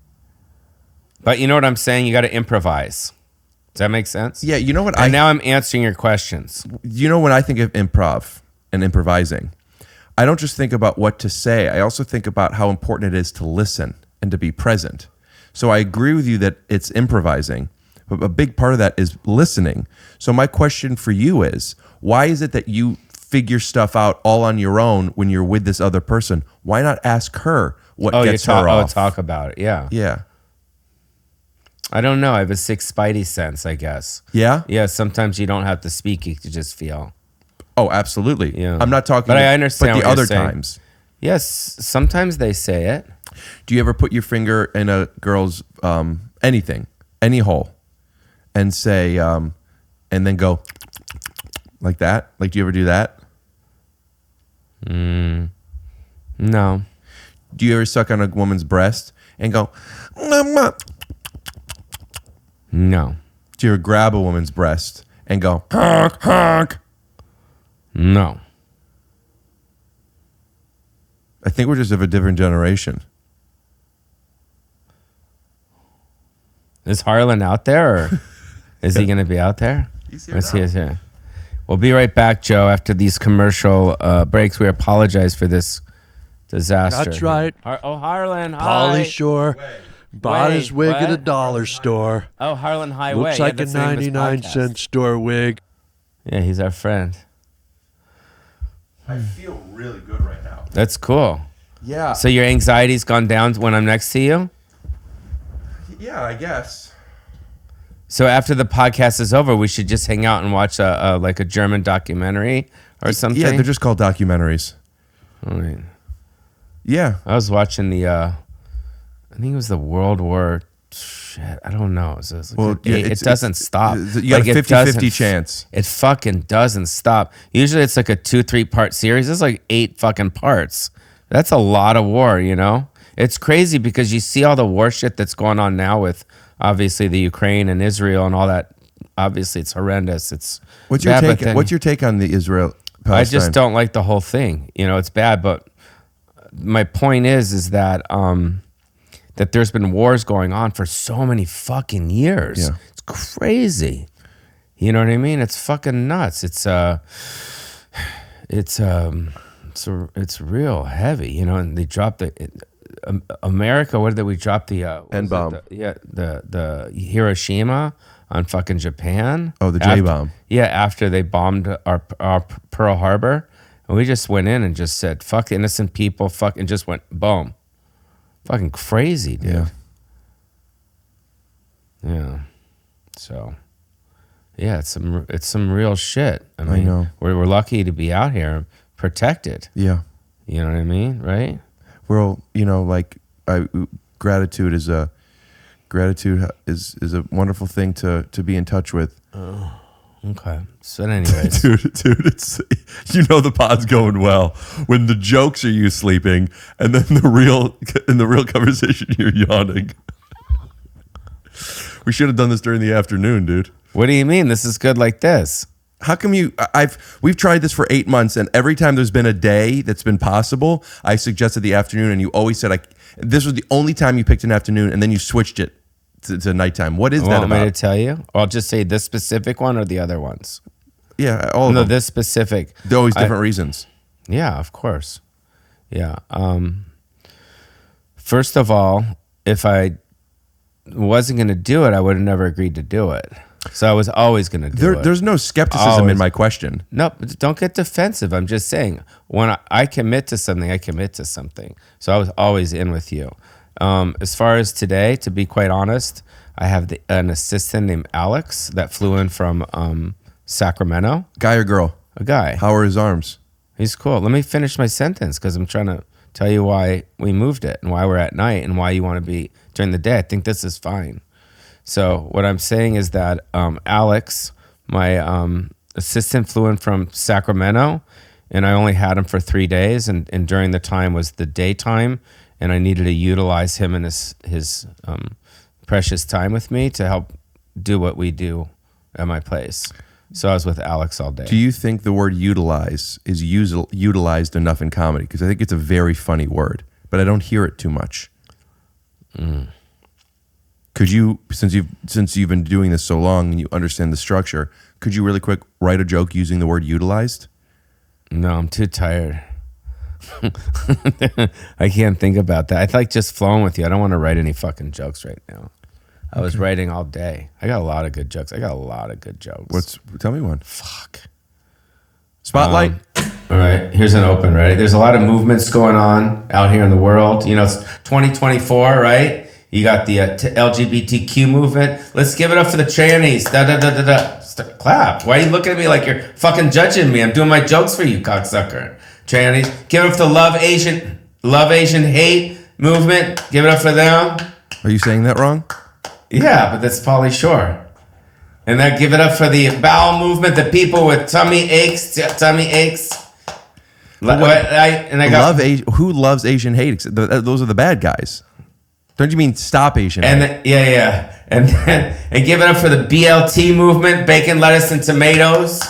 But you know what I'm saying? You got to improvise. Does that make sense? Yeah, you know what? And now I'm answering your questions. You know, when I think of improv and improvising, I don't just think about what to say. I also think about how important it is to listen and to be present. So I agree with you that it's improvising, but a big part of that is listening. So my question for you is, why is it that you figure stuff out all on your own when you're with this other person? Why not ask her what gets her off? Talk about it. Yeah. Yeah. I don't know. I have a sixth spidey sense, I guess. Yeah? Yeah, sometimes you don't have to speak. You can just feel. Oh, absolutely. Yeah. I'm not talking But I understand but what the you're other saying. times. Yes, sometimes they say it. Do you ever put your finger in a girl's anything, any hole, and say, and then go like that? Like, do you ever do that? No. Do you ever suck on a woman's breast and go, Mama? No. Do you ever grab a woman's breast and go, honk, honk? No. I think we're just of a different generation. Is Harlan out there, or is he going to be out there? He's here. We'll be right back, Joe, after these commercial breaks. We apologize for this disaster. That's right. Harlan, hi. Pauly Shore bought his wig at a dollar store. Oh, Harlan Highway. Looks like a 99-cent store wig. Yeah, he's our friend. I feel really good right now. That's cool. Yeah. So your anxiety's gone down when I'm next to you? Yeah, I guess. So after the podcast is over, we should just hang out and watch like a German documentary or something? Yeah, they're just called documentaries. All right. Yeah. I was watching I think it was the World War, I don't know. It was like it doesn't stop. You got a 50-50 chance. It fucking doesn't stop. Usually it's like a 2-3 part series. It's like 8 fucking parts. That's a lot of war, you know? It's crazy because you see all the war shit that's going on now with obviously the Ukraine and Israel and all that. Obviously it's horrendous. It's What's your bad, take? What's your take on the Israel-Palestine? I just don't like the whole thing. You know, it's bad, but my point is that that there's been wars going on for so many fucking years. Yeah. It's crazy. You know what I mean? It's fucking nuts. It's real heavy, you know, and they dropped America, what did we drop the N-bomb. The Hiroshima on fucking Japan. Oh, the J-bomb. Yeah, after they bombed our Pearl Harbor, and we just went in and just said fuck innocent people, and just went boom. Fucking crazy, dude. Yeah. Yeah. So, yeah, it's some real shit. I mean, know. We're lucky to be out here protected. Yeah. You know what I mean, right? Well, you know, like gratitude is a wonderful thing to be in touch with. Oh, okay. So anyways, dude, it's the pod's going well when the jokes are you sleeping, and then in the real conversation you're yawning. We should have done this during the afternoon, dude. What do you mean? This is good like this. How come we've tried this for 8 months, and every time there's been a day that's been possible, I suggested the afternoon, and you always said this was the only time you picked an afternoon, and then you switched it to nighttime. What is that about? Want me to tell you? Or I'll just say this specific one or the other ones. Yeah, all of them. This specific. They're always different reasons. Yeah, of course. Yeah. First of all, if I wasn't going to do it, I would have never agreed to do it. So I was always going to do it. There's no skepticism in my question. No, don't get defensive. I'm just saying, when I commit to something, I commit to something. So I was always in with you. As far as today, to be quite honest, I have an assistant named Alex that flew in from Sacramento. Guy or girl? A guy. How are his arms? He's cool. Let me finish my sentence because I'm trying to tell you why we moved it and why we're at night and why you want to be during the day. I think this is fine. So what I'm saying is that Alex, my assistant, flew in from Sacramento, and I only had him for 3 days, and during the time was the daytime, and I needed to utilize him and his precious time with me to help do what we do at my place. So I was with Alex all day. Do you think the word utilize is utilized enough in comedy? Because I think it's a very funny word, but I don't hear it too much. Could you, since you've been doing this so long and you understand the structure, could you really quick write a joke using the word utilized? No, I'm too tired. I can't think about that. I like just flowing with you. I don't want to write any fucking jokes right now. I was writing all day. I got a lot of good jokes. Tell me one. Fuck. Spotlight. All right, here's an open, right? There's a lot of movements going on out here in the world. You know, it's 2024, right? You got the LGBTQ movement. Let's give it up for the trannies. Clap. Why are you looking at me like you're fucking judging me? I'm doing my jokes for you, cocksucker. Trannies. Give it up for the Love Asian Hate movement. Give it up for them. Are you saying that wrong? Yeah, but that's Pauly Shore. And then give it up for the bowel movement, the people with tummy aches. Who loves Asian hate? Those are the bad guys. Don't you mean stop Asian hate? And give it up for the BLT movement, bacon, lettuce, and tomatoes.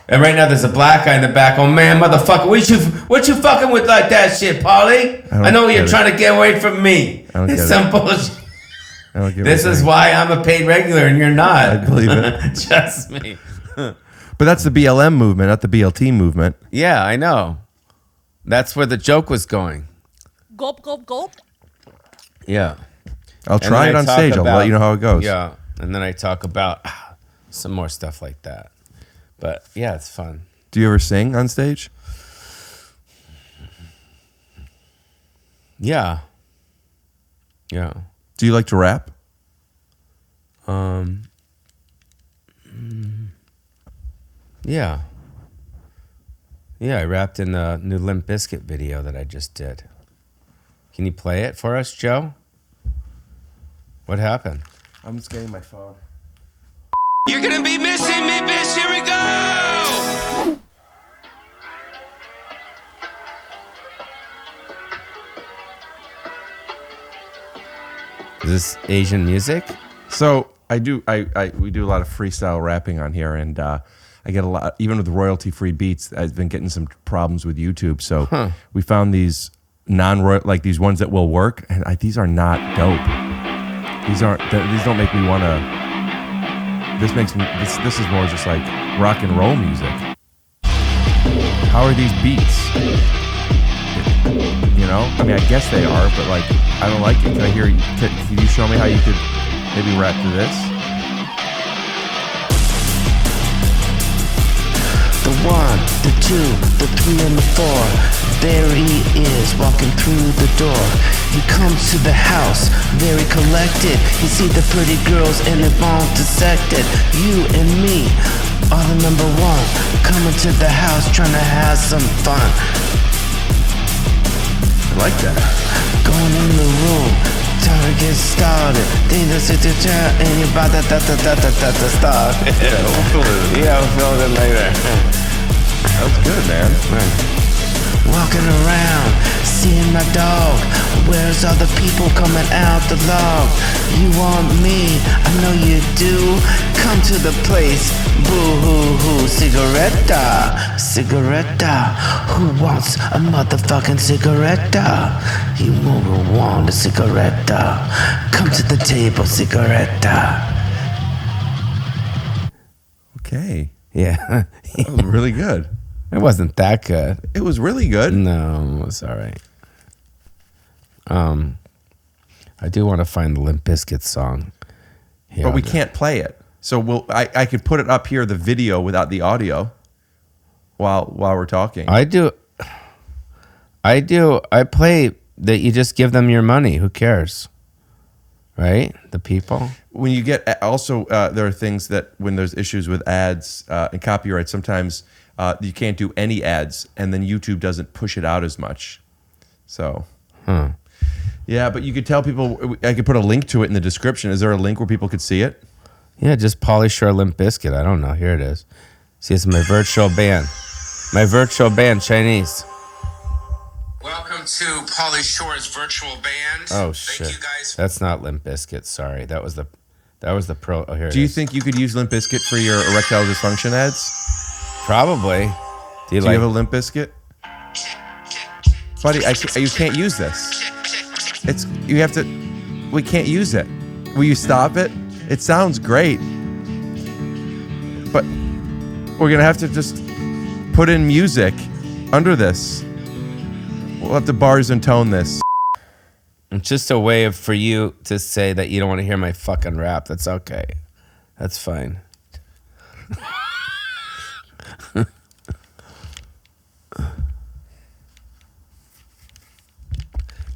And right now there's a black guy in the back. Oh man, motherfucker, what you fucking with like that shit, Pauly? I know you're trying to get away from me. It's some bullshit. This is why I'm a paid regular and you're not. I believe it. Trust me. But that's the BLM movement, not the BLT movement. Yeah, I know. That's where the joke was going. Gulp, gulp, gulp. Yeah. I'll try it on stage. I'll let you know how it goes. Yeah. And then I talk about some more stuff like that. But yeah, it's fun. Do you ever sing on stage? Yeah. Yeah. Do you like to rap? Yeah. Yeah, I rapped in the new Limp Bizkit video that I just did. Can you play it for us, Joe? What happened? I'm just getting my phone. You're gonna be missing me, bitch. Here we go. Is this Asian music? So we do a lot of freestyle rapping on here, and I get a lot, even with royalty-free beats. I've been getting some problems with YouTube, so we found these these ones that will work, and these are not dope. These don't make me want to. This is more just like rock and roll music. How are these beats? You know, I mean, I guess they are, but like, I don't like it. Can I hear you? Can you show me how you could maybe rap to this? The 1, the 2, the 3, and the 4. There he is, walking through the door. He comes to the house, very collected. He see the pretty girls and their bones dissected. You and me are the number 1. Coming to the house, trying to have some fun. I like that. Going in the room, time to get started. Then you sit there and you're about to start. Yeah, we'll film it later. That was good, man. walking around, seeing my dog. Where's all the people coming out the log? You want me, I know you do. Come to the place, boo-hoo-hoo. Cigaretta, cigaretta. Who wants a motherfucking cigaretta? You won't want a cigaretta. Come to the table, cigaretta. Okay. Yeah. That was really good. It wasn't that good. It was really good. No, it was all right. I do want to find the Limp Bizkit song. Here, But we can't play it. So I could put it up here, the video without the audio, while we're talking. I play that you just give them your money. Who cares? Right? The people. When you get also, there are things that when there's issues with ads and copyright, sometimes you can't do any ads, and then YouTube doesn't push it out as much. So, yeah, but you could tell people. I could put a link to it in the description. Is there a link where people could see it? Yeah, just Pauly Shore Limp Bizkit. I don't know. Here it is. See, it's my virtual band. My virtual band, Chinese. Welcome to Pauly Shore's virtual band. Oh shit! Thank you guys. That's not Limp Bizkit. Sorry, that was the pro. Oh, here. Do you think you could use Limp Bizkit for your erectile dysfunction ads? Probably. Do you have a Limp Bizkit? Buddy, you can't use this. You have to. We can't use it. Will you stop it? It sounds great, but we're gonna have to just put in music under this. We'll have to bars and tone this. It's just a way for you to say that you don't want to hear my fucking rap. That's okay. That's fine.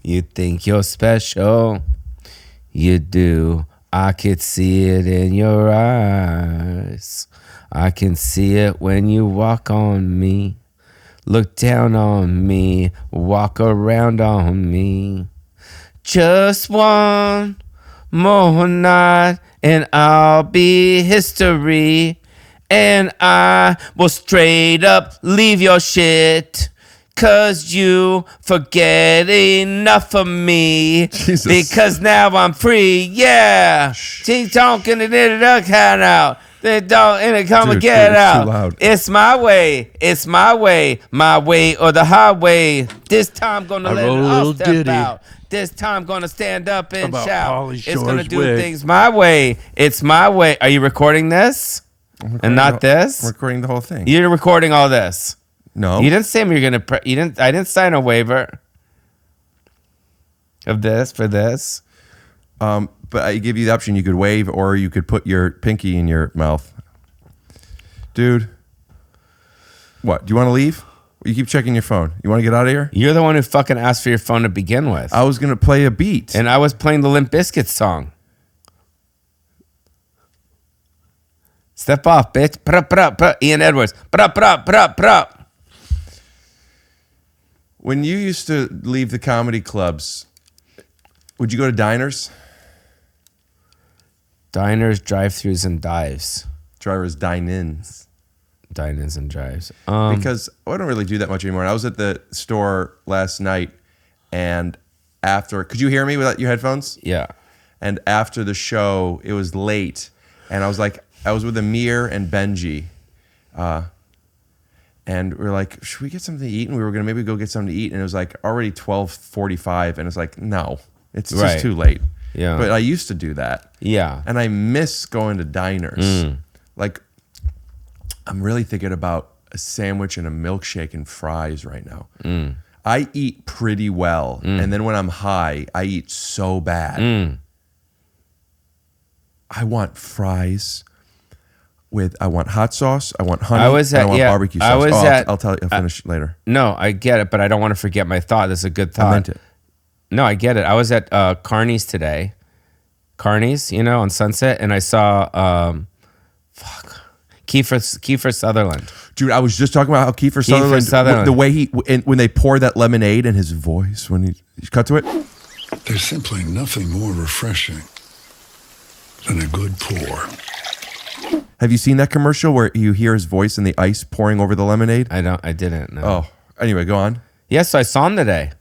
You think you're special. You do. I could see it in your eyes. I can see it when you walk on me. Look down on me. Walk around on me. Just one more night and I'll be history. And I will straight up leave your shit. 'Cause you forget enough of me. Jesus. Because now I'm free, yeah. She's talking to the duck hat out. They don't and it come and get it's out. too loud. It's my way. It's my way. My way or the highway. This time gonna let it wrote a all little step ditty out. This time gonna stand up and about shout. Pauly It's gonna Shore's do wig. things my way. It's my way. Are you recording this? And not this? I'm recording the whole thing. You're recording all this. No. You didn't say you're gonna. I didn't sign a waiver of this for this. But I give you the option. You could wave, or you could put your pinky in your mouth. Dude, what? Do you want to leave? You keep checking your phone. You want to get out of here? You're the one who fucking asked for your phone to begin with. I was gonna play a beat, and I was playing the Limp Bizkit song. Step off, bitch. Ian Edwards. When you used to leave the comedy clubs, would you go to diners? Diners, drive-thrus, and dives. Drivers, dine-ins. Dine-ins and drives. Because I don't really do that much anymore. And I was at the store last night, and after, could you hear me without your headphones? Yeah. And after the show, it was late, and I was with Amir and Benji, and we were like, should we get something to eat? And we were gonna maybe go get something to eat, and it was like already 12:45, and it's like, no, it's just too late. Yeah. But I used to do that. Yeah. And I miss going to diners. Like, I'm really thinking about a sandwich and a milkshake and fries right now. I eat pretty well, and then when I'm high, I eat so bad. I want fries I want hot sauce, I want honey, I want barbecue sauce. I'll tell you, I'll finish later. No, I get it, but I don't want to forget my thought. This is a good thought. I meant it. No, I get it. I was at Carney's today. Carney's, on Sunset, and I saw Kiefer Sutherland. Dude, I was just talking about how Kiefer Sutherland, the way when they pour that lemonade in his voice, when he cut to it. There's simply nothing more refreshing than a good pour. Have you seen that commercial where you hear his voice and the ice pouring over the lemonade? I didn't. No. Oh, anyway, go on. Yes, I saw him today.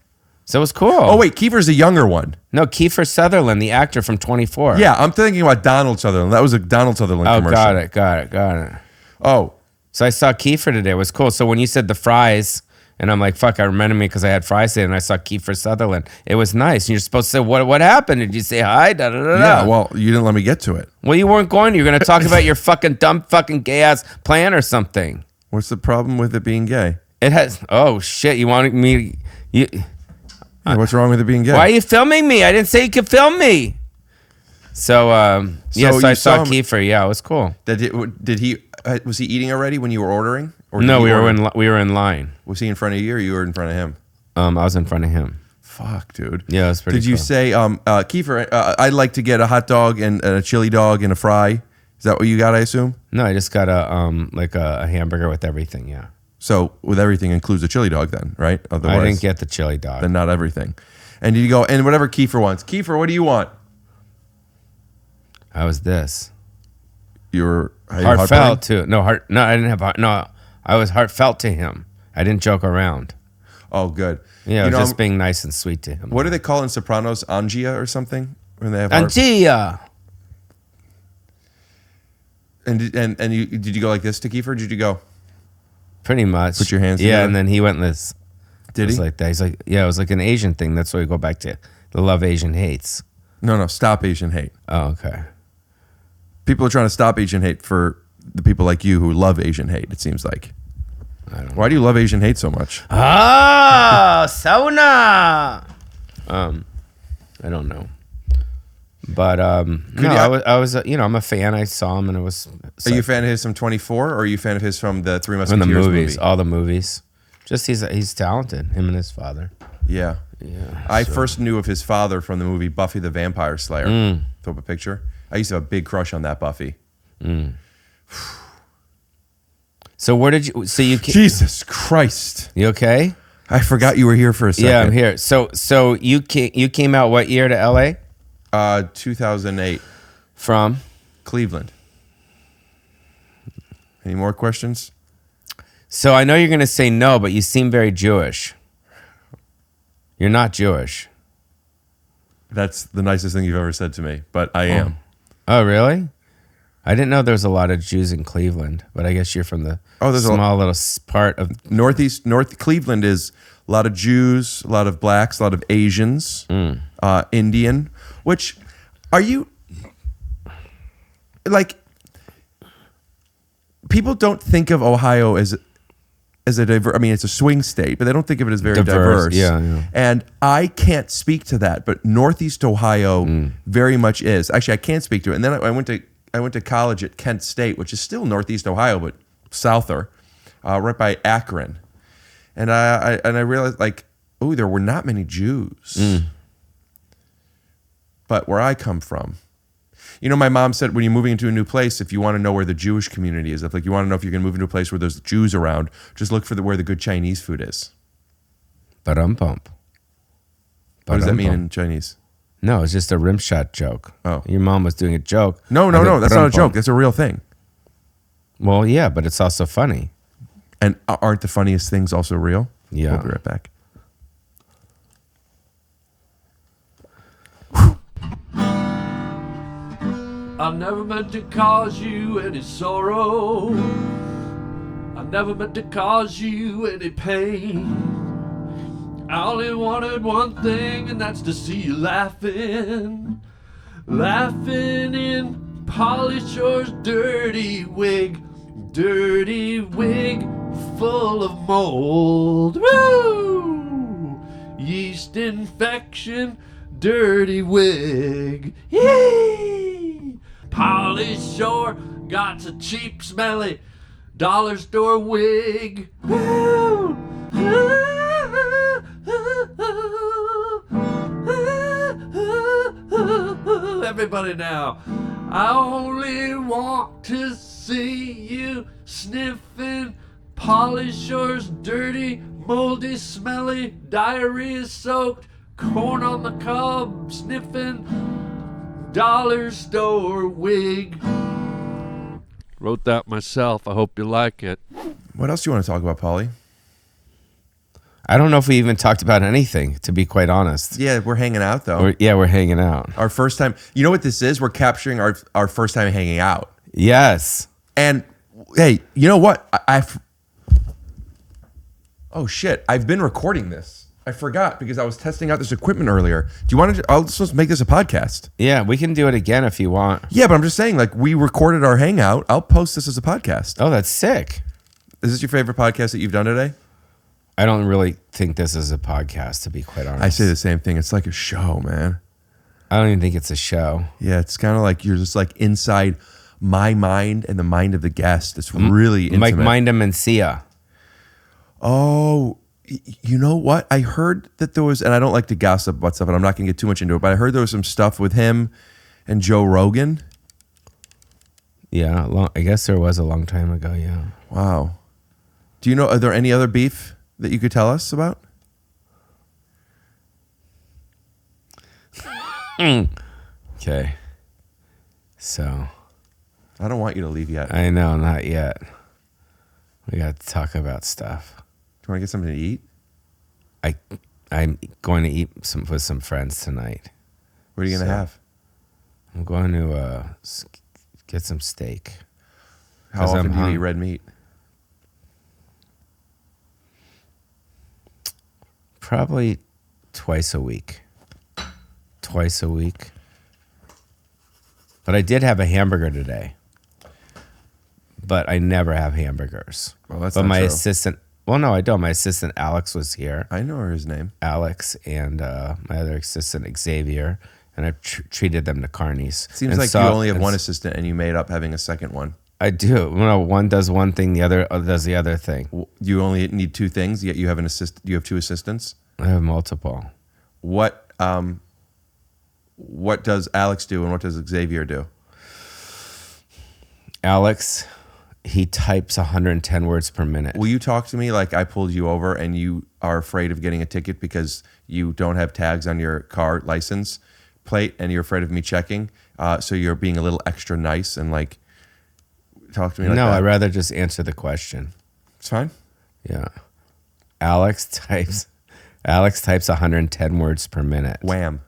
So it was cool. Oh, wait, Kiefer's a younger one. No, Kiefer Sutherland, the actor from 24. Yeah, I'm thinking about Donald Sutherland. That was a Donald Sutherland Oh, commercial. got it. Oh. So I saw Kiefer today. It was cool. So when you said the fries, and I'm like, fuck, I remember me because I had fries today, and I saw Kiefer Sutherland. It was nice. And you're supposed to say, what happened? Did you say hi? Da, da, da, da. Yeah, well, you didn't let me get to it. Well, you weren't going to. You're going to talk about your fucking dumb fucking gay-ass plan or something. What's the problem with it being gay? It has... Oh, shit. You wanted me... Yeah, what's wrong with it being gay? Why are you filming me? I didn't say you could film me. So, yes, I saw Kiefer. Yeah, it was cool. Did he... was he eating already when you were ordering? Or No, we were in line. Was he in front of you or you were in front of him? I was in front of him. Fuck, dude. Yeah, it was pretty Did you cool. say, Kiefer, I'd like to get a hot dog and a chili dog and a fry? Is that what you got, I assume? No, I just got a hamburger with everything, yeah. So with everything includes a chili dog then, right? Otherwise, I didn't get the chili dog. Then not everything. And you go, and whatever Kiefer wants. Kiefer, what do you want? How was this? You were heartfelt too. No, I didn't have heart. No, I was heartfelt to him. I didn't joke around. Oh, good. Yeah, just being nice and sweet to him. What do they call in Sopranos? Angia or something? When they have Angia. And did you go like this to Kiefer? Or did you go? Pretty much. Put your hands together. together? And then he went this. Did he? Like that. He's like, yeah, it was like an Asian thing. That's why we go back to the love Asian hates. No, stop Asian hate. Oh, okay. People are trying to stop Asian hate for the people like you who love Asian hate, it seems like. Why do you love Asian hate so much? Sauna. I don't know. But I was I'm a fan. I saw him and it was. Are you a fan of his from 24 or are you a fan of his from the Three Musketeers Musketeers movies? movie? All the movies. Just he's talented. Him and his father. Yeah. I first knew of his father from the movie Buffy the Vampire Slayer. Throw up a picture. I used to have a big crush on that Buffy. So where did you? So you? Jesus Christ! You okay? I forgot you were here for a second. Yeah, I'm here. So you came out what year to LA? 2008. From Cleveland. Any more questions? So I know you're going to say no, but you seem very Jewish. You're not Jewish. That's the nicest thing you've ever said to me, but I am. Oh, really? I didn't know there was a lot of Jews in Cleveland, but I guess you're from the small little part of North Cleveland is a lot of Jews, a lot of blacks, a lot of Asians, Indian. Which are you like? People don't think of Ohio as a diverse. I mean, it's a swing state, but they don't think of it as very diverse. Yeah. And I can't speak to that, but Northeast Ohio very much is. Actually, I can't speak to it. And then I went to college at Kent State, which is still Northeast Ohio, but souther, right by Akron. And I realized, like, oh, there were not many Jews. But where I come from, you know, my mom said when you're moving into a new place, if you want to know where the Jewish community is, if like you want to know if you're going to move into a place where there's Jews around, just look for where the good Chinese food is. Ba-dum-bump. What does that mean in Chinese? No, it's just a rim shot joke. Oh. Your mom was doing a joke. No, that's not a joke. That's a real thing. Well, yeah, but it's also funny. And aren't the funniest things also real? Yeah. We'll be right back. I never meant to cause you any sorrow. I never meant to cause you any pain. I only wanted one thing, and that's to see you laughing. Laughing in Pauly Shore's dirty wig full of mold. Woo! Yeast infection, dirty wig. Yee! Pauly Shore got a cheap, smelly dollar store wig. Woo! Everybody now. I only want to see you sniffing Pauly Shore's dirty, moldy, smelly, diarrhea-soaked, corn on the cob, sniffing dollar store wig. Wrote that myself. I hope you like it. What else do you want to talk about, Pauly? I don't know if we even talked about anything, to be quite honest. Yeah, we're hanging out though. We're hanging out. Our first time. You know what this is? We're capturing our first time hanging out. Yes. And hey, you know what? Oh shit! I've been recording this. I forgot because I was testing out this equipment earlier. Do you want to? I'll just make this a podcast. Yeah, we can do it again if you want. Yeah, but I'm just saying, like, we recorded our hangout. I'll post this as a podcast. Oh, that's sick. Is this your favorite podcast that you've done today? I don't really think this is a podcast, to be quite honest. I say the same thing. It's like a show, man. I don't even think it's a show. Yeah, it's kind of like you're just like inside my mind and the mind of the guest. It's really intimate. Like Mind and Mencia. Oh, you know what? I heard that there was, and I don't like to gossip about stuff, and I'm not going to get too much into it, but I heard there was some stuff with him and Joe Rogan. Yeah, I guess there was a long time ago, yeah. Wow. Do you know, are there any other beef that you could tell us about? Okay. So. I don't want you to leave yet. I know, not yet. We got to talk about stuff. Do you want to get something to eat? I'm going to eat with some friends tonight. What are you going to have? I'm going to get some steak. How often do you eat red meat? Probably twice a week. Twice a week. But I did have a hamburger today. But I never have hamburgers. Well, that's but not my true. assistant, well, no, I don't. My assistant Alex was here. I know his name. Alex and my other assistant Xavier, and I treated them to carnies. Seems and like you only have one assistant and you made up having a second one. I do. No, one does one thing, the other does the other thing. You only need two things, yet you have an assist. You have two assistants. I have multiple. What does Alex do and what does Xavier do? Alex, he types 110 words per minute. Will you talk to me like I pulled you over and you are afraid of getting a ticket because you don't have tags on your car license plate and you're afraid of me checking? So you're being a little extra nice and like talk to me like that? No, I'd rather just answer the question. It's fine. Yeah. Alex types 110 words per minute. Wham.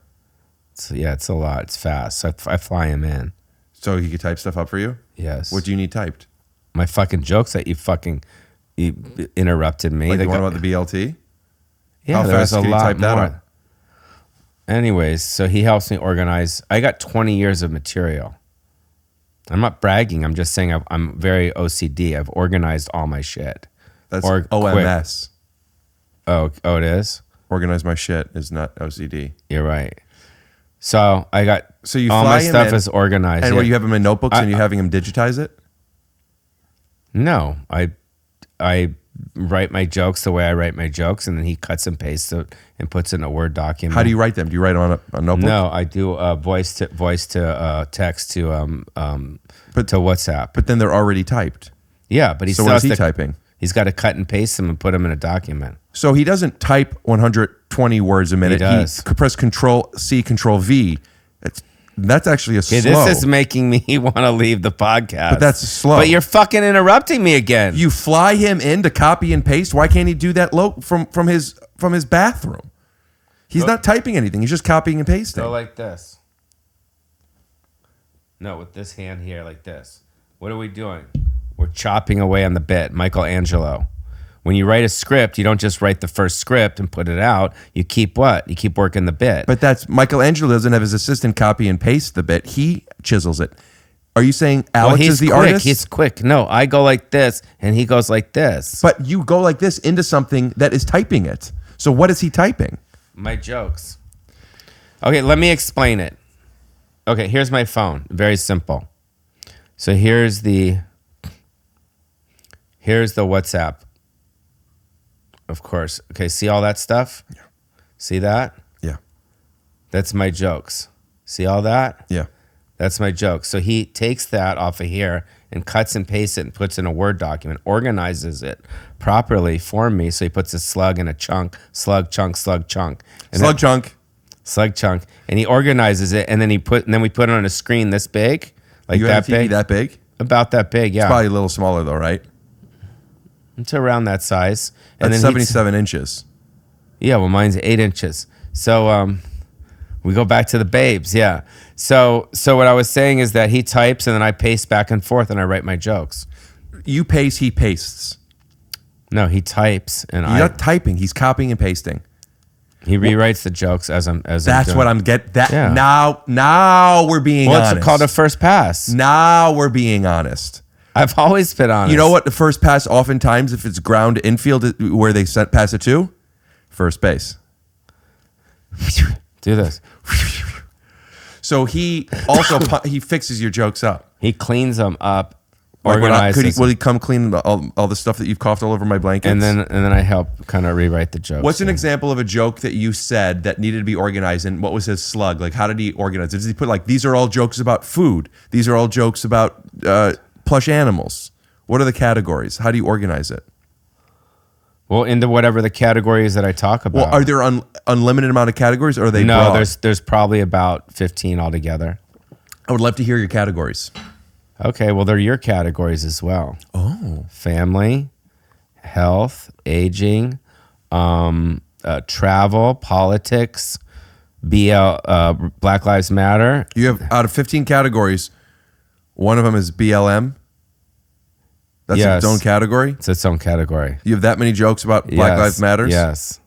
So yeah, it's a lot. It's fast. So I fly him in. So he could type stuff up for you? Yes. What do you need typed? My fucking jokes that you interrupted me. Like the one about the BLT? Yeah, How there's fast a can you lot type that more. up? Anyways, so he helps me organize. I got 20 years of material. I'm not bragging. I'm just saying I'm very OCD. I've organized all my shit. That's OMS. Oh, it is? Organize my shit is not OCD. You're right. So I got you all fly my him stuff in, is organized. And yeah. where you have them in notebooks and you're having him digitize it? No, I write my jokes the way I write my jokes, and then he cuts and pastes it and puts it in a Word document. How do you write them? Do you write them on a notebook? No, I do voice to text to WhatsApp. But then they're already typed. Yeah, but So what is he typing? He's got to cut and paste them and put them in a document. So he doesn't type 120 words a minute. He does. He press Control C, Control V. That's actually a slow. This is making me want to leave the podcast. But that's slow. But you're fucking interrupting me again. You fly him in to copy and paste. Why can't he do that from his bathroom? He's not typing anything. He's just copying and pasting. Go like this. No, with this hand here, like this. What are we doing? We're chopping away on the bit. Michelangelo. When you write a script, you don't just write the first script and put it out. You keep what? You keep working the bit. But that's Michelangelo doesn't have his assistant copy and paste the bit. He chisels it. Are you saying Alex is the artist? He's quick. No, I go like this and he goes like this. But you go like this into something that is typing it. So what is he typing? My jokes. Okay, let me explain it. Okay, here's my phone. Very simple. So here's the WhatsApp. Of course. Okay, see all that stuff? Yeah. See that? Yeah. That's my jokes. See all that? Yeah. That's my joke. So he takes that off of here and cuts and pastes it and puts in a Word document, organizes it properly for me. So he puts a slug in a chunk, slug, chunk, slug, chunk. And Slug chunk. Slug chunk. And he organizes it and then we put it on a screen this big. Like You that have a TV big. that big? About that big, yeah. It's probably a little smaller though, right? It's around that size. That's 77 inches. Yeah, well, mine's 8 inches. So we go back to the babes. Yeah. So what I was saying is that he types and then I paste back and forth and I write my jokes. You paste, he pastes. No, he types and He's not typing. He's copying and pasting. He rewrites the jokes as I'm That's doing. what I'm getting. That Yeah. now we're being honest. It's called a first pass. Now we're being honest. I've always been honest. You know what? The first pass, oftentimes, if it's ground infield, where they pass it to, first base. Do this. So he also he fixes your jokes up. He cleans them up. Like Organizes. will he come clean all the stuff that you've coughed all over my blankets? And then I help kind of rewrite the jokes. What's an example of a joke that you said that needed to be organized, and what was his slug? Like, how did he organize it? Did he put like, these are all jokes about food? These are all jokes about plush animals? What are the categories? How do you organize it? Well, into whatever the categories that I talk about. Well, are there unlimited amount of categories, or are they No, broad? there's probably about 15 altogether. I would love to hear your categories. Okay, well, they're your categories as well. Oh. Family, health, aging, travel, politics, Black Lives Matter. You have, out of 15 categories, one of them is BLM. That's its own category? It's its own category. You have that many jokes about Black Lives Matters? Yes.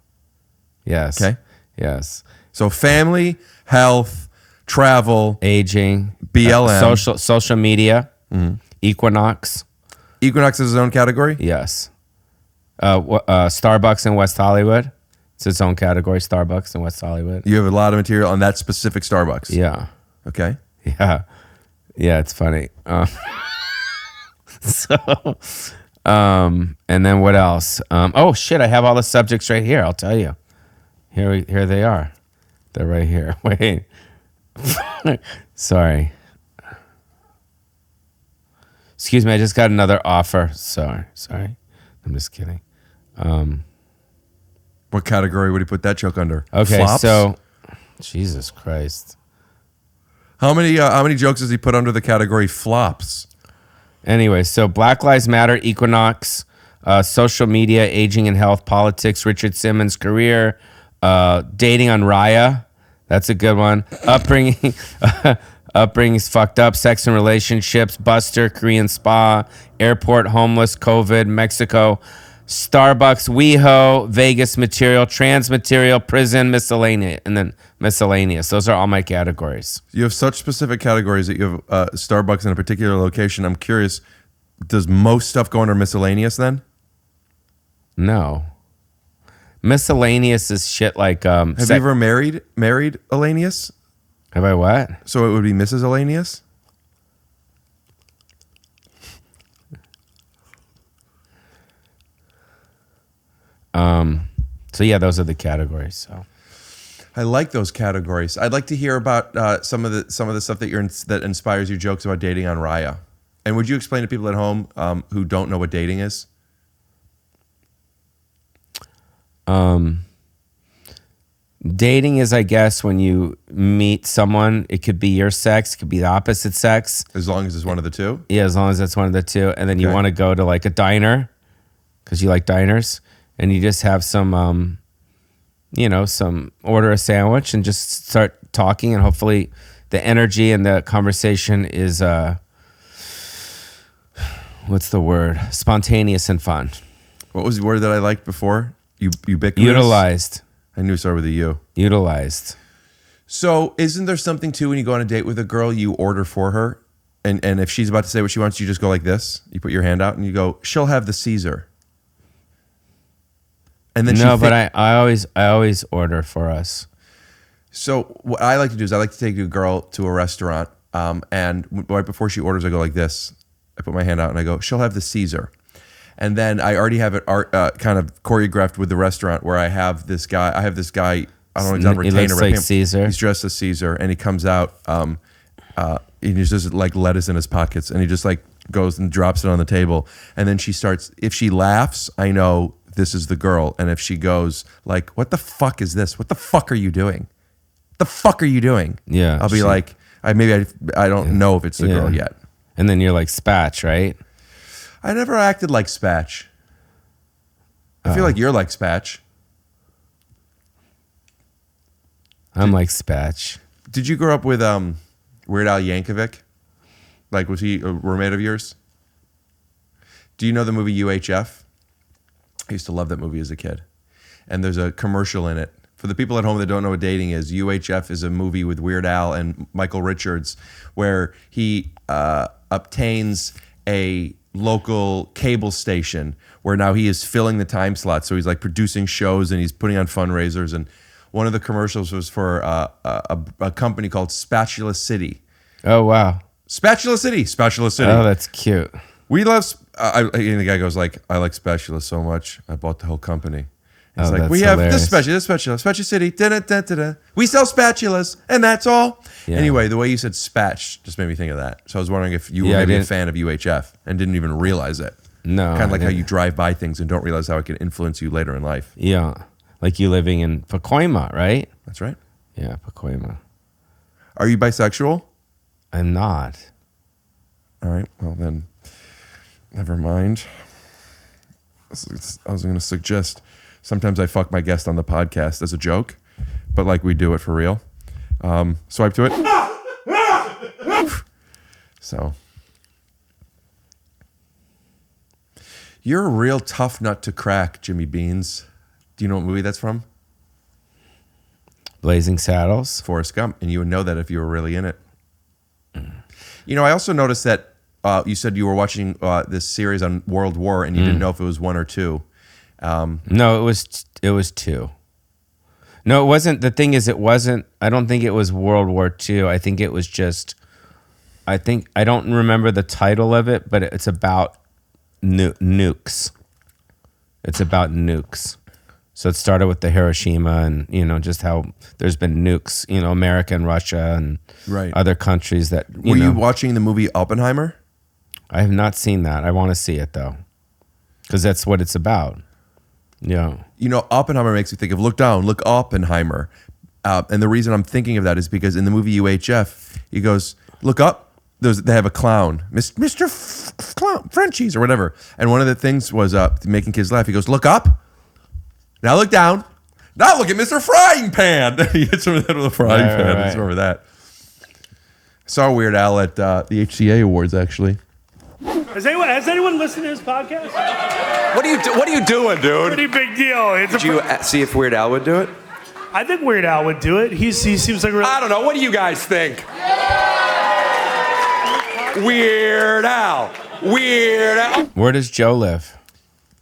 Okay. Yes. So family, health, travel, aging, BLM, social media, Equinox. Equinox is its own category? Yes. Starbucks in West Hollywood. It's its own category, Starbucks in West Hollywood. You have a lot of material on that specific Starbucks? Yeah. Okay. Yeah. Yeah, it's funny. And then what else? Oh shit, I have all the subjects right here. I'll tell you. Here they are. They're right here. Wait. Sorry. Excuse me, I just got another offer. Sorry. I'm just kidding. What category would he put that joke under? Okay, Flops? so Jesus Christ. How many jokes does he put under the category flops? Anyway, so Black Lives Matter, Equinox, social media, aging and health, politics, Richard Simmons' career, dating on Raya. That's a good one. Upbringing's fucked up, sex and relationships, Buster, Korean spa, airport, homeless, COVID, Mexico, Starbucks, WeHo, Vegas material, trans material, prison, miscellaneous, and then miscellaneous. Those are all my categories. You have such specific categories that you have Starbucks in a particular location. I'm curious, does most stuff go under miscellaneous then? No. Miscellaneous is shit like... have you ever married Elanius? Have I what? So it would be Mrs. Elanius? So yeah, those are the categories. So I like those categories. I'd like to hear about some of the stuff that inspires your jokes about dating on Raya. And would you explain to people at home who don't know what dating is? Dating is, I guess, when you meet someone, it could be your sex, it could be the opposite sex. As long as it's one of the two? Yeah, as long as it's one of the two. And then you want to go to like a diner because you like diners, and you just have some, order a sandwich and just start talking, and hopefully the energy and the conversation is, what's the word? Spontaneous and fun. What was the word that I liked before? Ubiquitous? Utilized. I knew it started with a U. Utilized. So isn't there something too when you go on a date with a girl, you order for her, and if she's about to say what she wants, you just go like this. You put your hand out and you go, she'll have the Caesar. And then but I always order for us. So what I like to do is I like to take a girl to a restaurant, and right before she orders, I go like this. I put my hand out and I go, she'll have the Caesar. And then I already have it kind of choreographed with the restaurant where I have this guy. I don't know exactly. He looks like Caesar. He's dressed as Caesar, and he comes out. He just like lettuce in his pockets, and he just like goes and drops it on the table. And then she starts. If she laughs, I know this is the girl. And if she goes like, "What the fuck is this? What the fuck are you doing? What the fuck are you doing?" Yeah, I'll be like, I don't know if it's the girl yet. And then you're like Spatch, right? I never acted like Spatch. I feel like you're like Spatch. I'm like Spatch. Did you grow up with Weird Al Yankovic? Like, was he a roommate of yours? Do you know the movie UHF? I used to love that movie as a kid. And there's a commercial in it. For the people at home that don't know what dating is, UHF is a movie with Weird Al and Michael Richards where he obtains a local cable station where now he is filling the time slot. So he's like producing shows and he's putting on fundraisers. And one of the commercials was for a company called Spatula City. Oh, wow. Spatula City. Oh, that's cute. We love, and the guy goes like, I like Spatula so much, I bought the whole company. It's Oh, like, that's we have hilarious. this spatula, Spatula City, da-da-da-da-da. We sell spatulas, and that's all. Yeah. Anyway, the way you said spatch just made me think of that. So I was wondering if you were Yeah, I maybe a didn't- fan of UHF and didn't even realize it. No, Kind of I like how didn't. you drive by things and don't realize how it can influence you later in life. Yeah. Like you living in Pacoima, right? That's right. Yeah, Pacoima. Are you bisexual? I'm not. All right, well then, never mind. I was going to suggest sometimes I fuck my guest on the podcast as a joke, but like we do it for real. Swipe to it. So, you're a real tough nut to crack, Jimmy Beans. Do you know what movie that's from? Blazing Saddles. Forrest Gump, and you would know that if you were really in it. You know, I also noticed that you said you were watching this series on World War, and you didn't know if it was 1 or 2. No, it was 2. No, it wasn't. The thing is, it wasn't. I don't think it was World War II. I think it was just. I don't remember the title of it, but it's about nukes. It's about nukes. So it started with the Hiroshima, and just how there's been nukes. America and Russia and Right. other countries that. Were you watching the movie Oppenheimer? I have not seen that. I want to see it though, because that's what it's about. Yeah. Oppenheimer makes me think of look down, look Oppenheimer. And the reason I'm thinking of that is because in the movie UHF, he goes, look up. They have a clown, Mr. Clown, Frenchies or whatever. And one of the things was making kids laugh. He goes, look up. Now look down. Now look at Mr. Frying Pan. He hits him with a frying pan. I just remember that. Saw Weird Al at the HCA Awards, actually. Has anyone listened to this podcast? What are you doing, dude? Pretty big deal. Did you see if Weird Al would do it? I think Weird Al would do it. He seems like a I don't know. What do you guys think? Weird Al. Weird Al. Where does Joe live?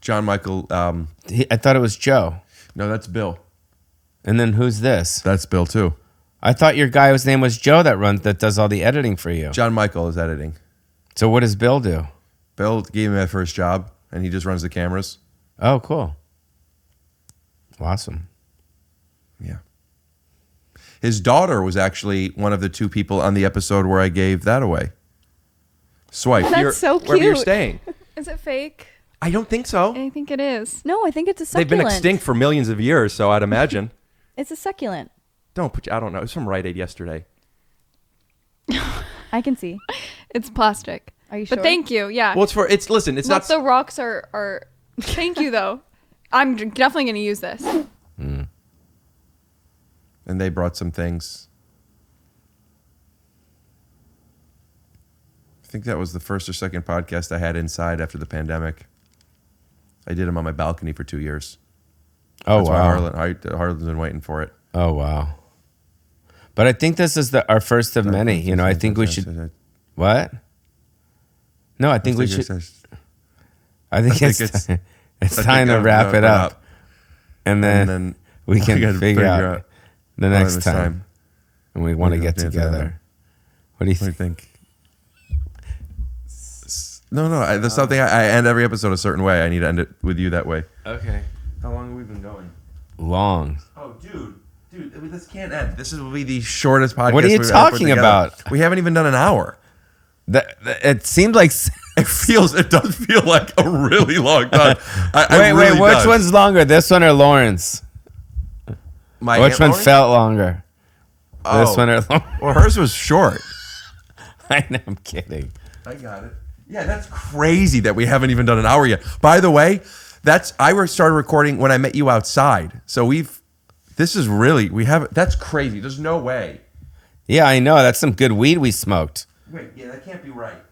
JonMichael. I thought it was Joe. No, that's Bill. And then who's this? That's Bill too. I thought your guy whose name was Joe that does all the editing for you. JonMichael is editing. So what does Bill do? Bill gave him that first job, and he just runs the cameras. Oh, cool. Awesome. Yeah. His daughter was actually one of the 2 people on the episode where I gave that away. Swipe. That's so cute. Wherever you're staying. Is it fake? I don't think so. I think it is. No, I think it's a They've succulent. been extinct for millions of years, so I'd imagine. It's a succulent. I don't know. It's from Rite Aid yesterday. I can see. It's plastic. Are you sure? But thank you. Yeah. Well, it's not. The rocks are. Thank you though. I'm definitely going to use this. And they brought some things. I think that was the first or second podcast I had inside after the pandemic. I did them on my balcony for 2 years. Oh, That's wow. why Harlan's been waiting for it. Oh, wow. But I think this is our first of many. I think we should. What? No, I think we should. I think it's time to wrap it up. And then we can figure out the next time. And we want to get together. What do you think? No. There's something I end every episode a certain way. I need to end it with you that way. Okay. How long have we been going? Long. Oh, dude, this can't end. This will be the shortest podcast. What are you we've ever put talking together. about? We haven't even done an hour. It seemed like it does feel like a really long time. Wait, which one's longer, this one or Lauren's? Which one felt longer? This one or Lauren? Well, hers was short. I know, I'm kidding. I got it. Yeah, that's crazy that we haven't even done an hour yet. By the way, I started recording when I met you outside. So we've This is really, that's crazy. There's no way. Yeah, I know. That's some good weed we smoked. Wait, yeah, that can't be right.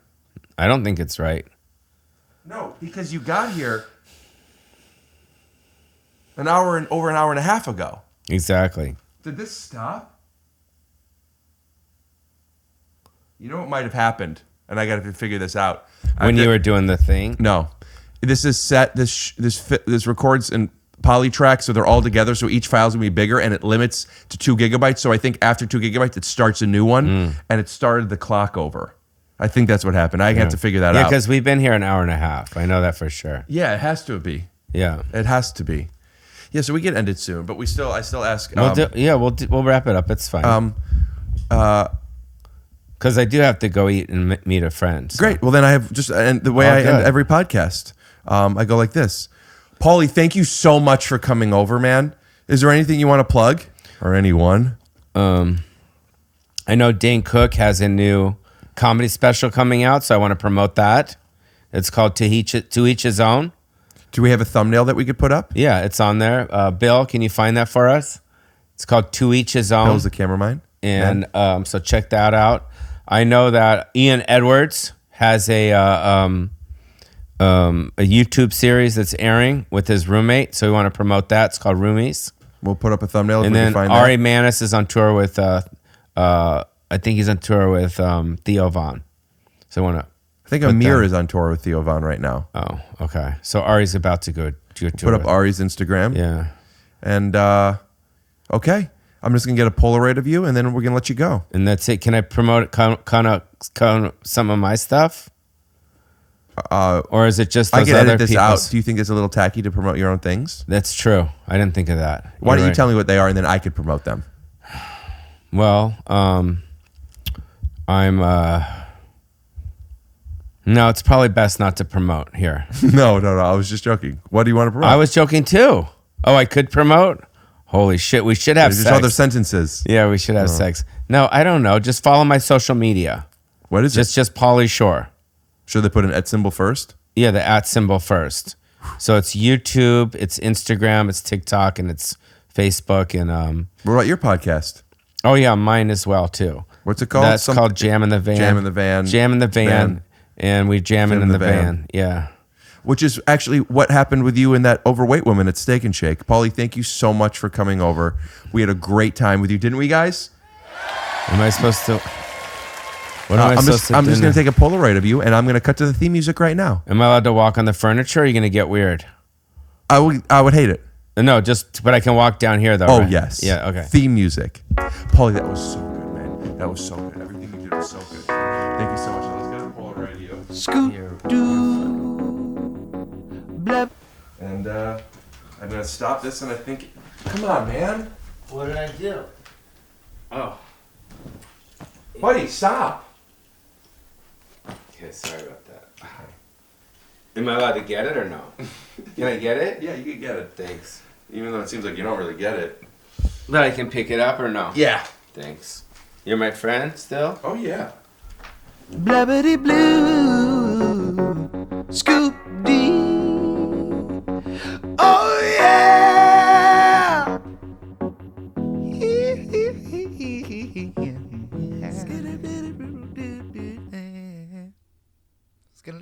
I don't think it's right. No, because you got here over an hour and a half ago. Exactly. Did this stop? You know what might have happened, and I got to figure this out. When you were doing the thing? No, this is set. This records in poly tracks, so they're all together. So each file's gonna be bigger, and it limits to 2 gigabytes. So I think after 2 gigabytes, it starts a new one, and it started the clock over. I think that's what happened. I have to figure that out. Yeah, because we've been here an hour and a half. I know that for sure. Yeah, it has to be. Yeah, it has to be. Yeah, so we get ended soon, but I still ask. We'll wrap it up. It's fine. Because I do have to go eat and meet a friend. So. Great. Well, then I have and the way I end every podcast, I go like this. Pauly, thank you so much for coming over, man. Is there anything you want to plug or anyone? I know Dane Cook has a new comedy special coming out, so I want to promote that. It's called To Each His Own. Do we have a thumbnail that we could put up? Yeah, it's on there. Bill, can you find that for us? It's called To Each His Own. Bill's the cameraman. And so check that out. I know that Ian Edwards has a YouTube series that's airing with his roommate, so we want to promote that. It's called Roomies. We'll put up a thumbnail if and we then can find Ari that. Manis is on tour with I think he's on tour with Theo Von. So I think Amir is on tour with Theo Von right now. Oh, okay. So Ari's about to go to a tour. Put up Ari's Instagram. Yeah. And okay, I'm just gonna get a Polaroid of you, and then we're gonna let you go. And that's it. Can I promote kind of some of my stuff? Or is it just those I can other edit this people's? out. Do you think it's a little tacky to promote your own things? That's true. I didn't think of that. Why You're don't you right. tell me what they are, and then I could promote them? Well, I'm no, it's probably best not to promote here. No. I was just joking. What do you want to promote? I was joking too. Oh, I could promote? Holy shit, we should have There's sex. other sentences. Yeah, we should have sex. No, I don't know. Just follow my social media. What is it? Just Pauly Shore. Should they put an @ symbol first? Yeah, the @ symbol first. So it's YouTube, it's Instagram, it's TikTok, and it's Facebook. And what about your podcast? Oh yeah, mine as well too. What's it called? That's called Jam in the Van. Jam in the Van. Jam in the Van. And we jamming in the van. Yeah. Which is actually what happened with you and that overweight woman at Steak and Shake. Pauly, thank you so much for coming over. We had a great time with you, didn't we, guys? Am I supposed to? What am I supposed to do? I'm just going to take a Polaroid of you, and I'm going to cut to the theme music right now. Am I allowed to walk on the furniture? Or are you going to get weird? I would hate it. No, but I can walk down here though. Oh, right? yes. Yeah. Okay. Theme music. Pauly, that was so good, man. That was so good. Everything you did was so good. Thank you so much. Let's get a Polaroid of you. Scoop doo. Blep. And I'm going to stop this, and I think... Come on, man. What did I do? Oh. Buddy, stop. Okay, sorry about that. Am I allowed to get it or no? Can I get it? Yeah, you can get it. Thanks. Even though it seems like you don't really get it. But I can pick it up or no? Yeah. Thanks. You're my friend still? Oh, yeah. Blabbity blue. Scoop dee. Oh, yeah. Skittle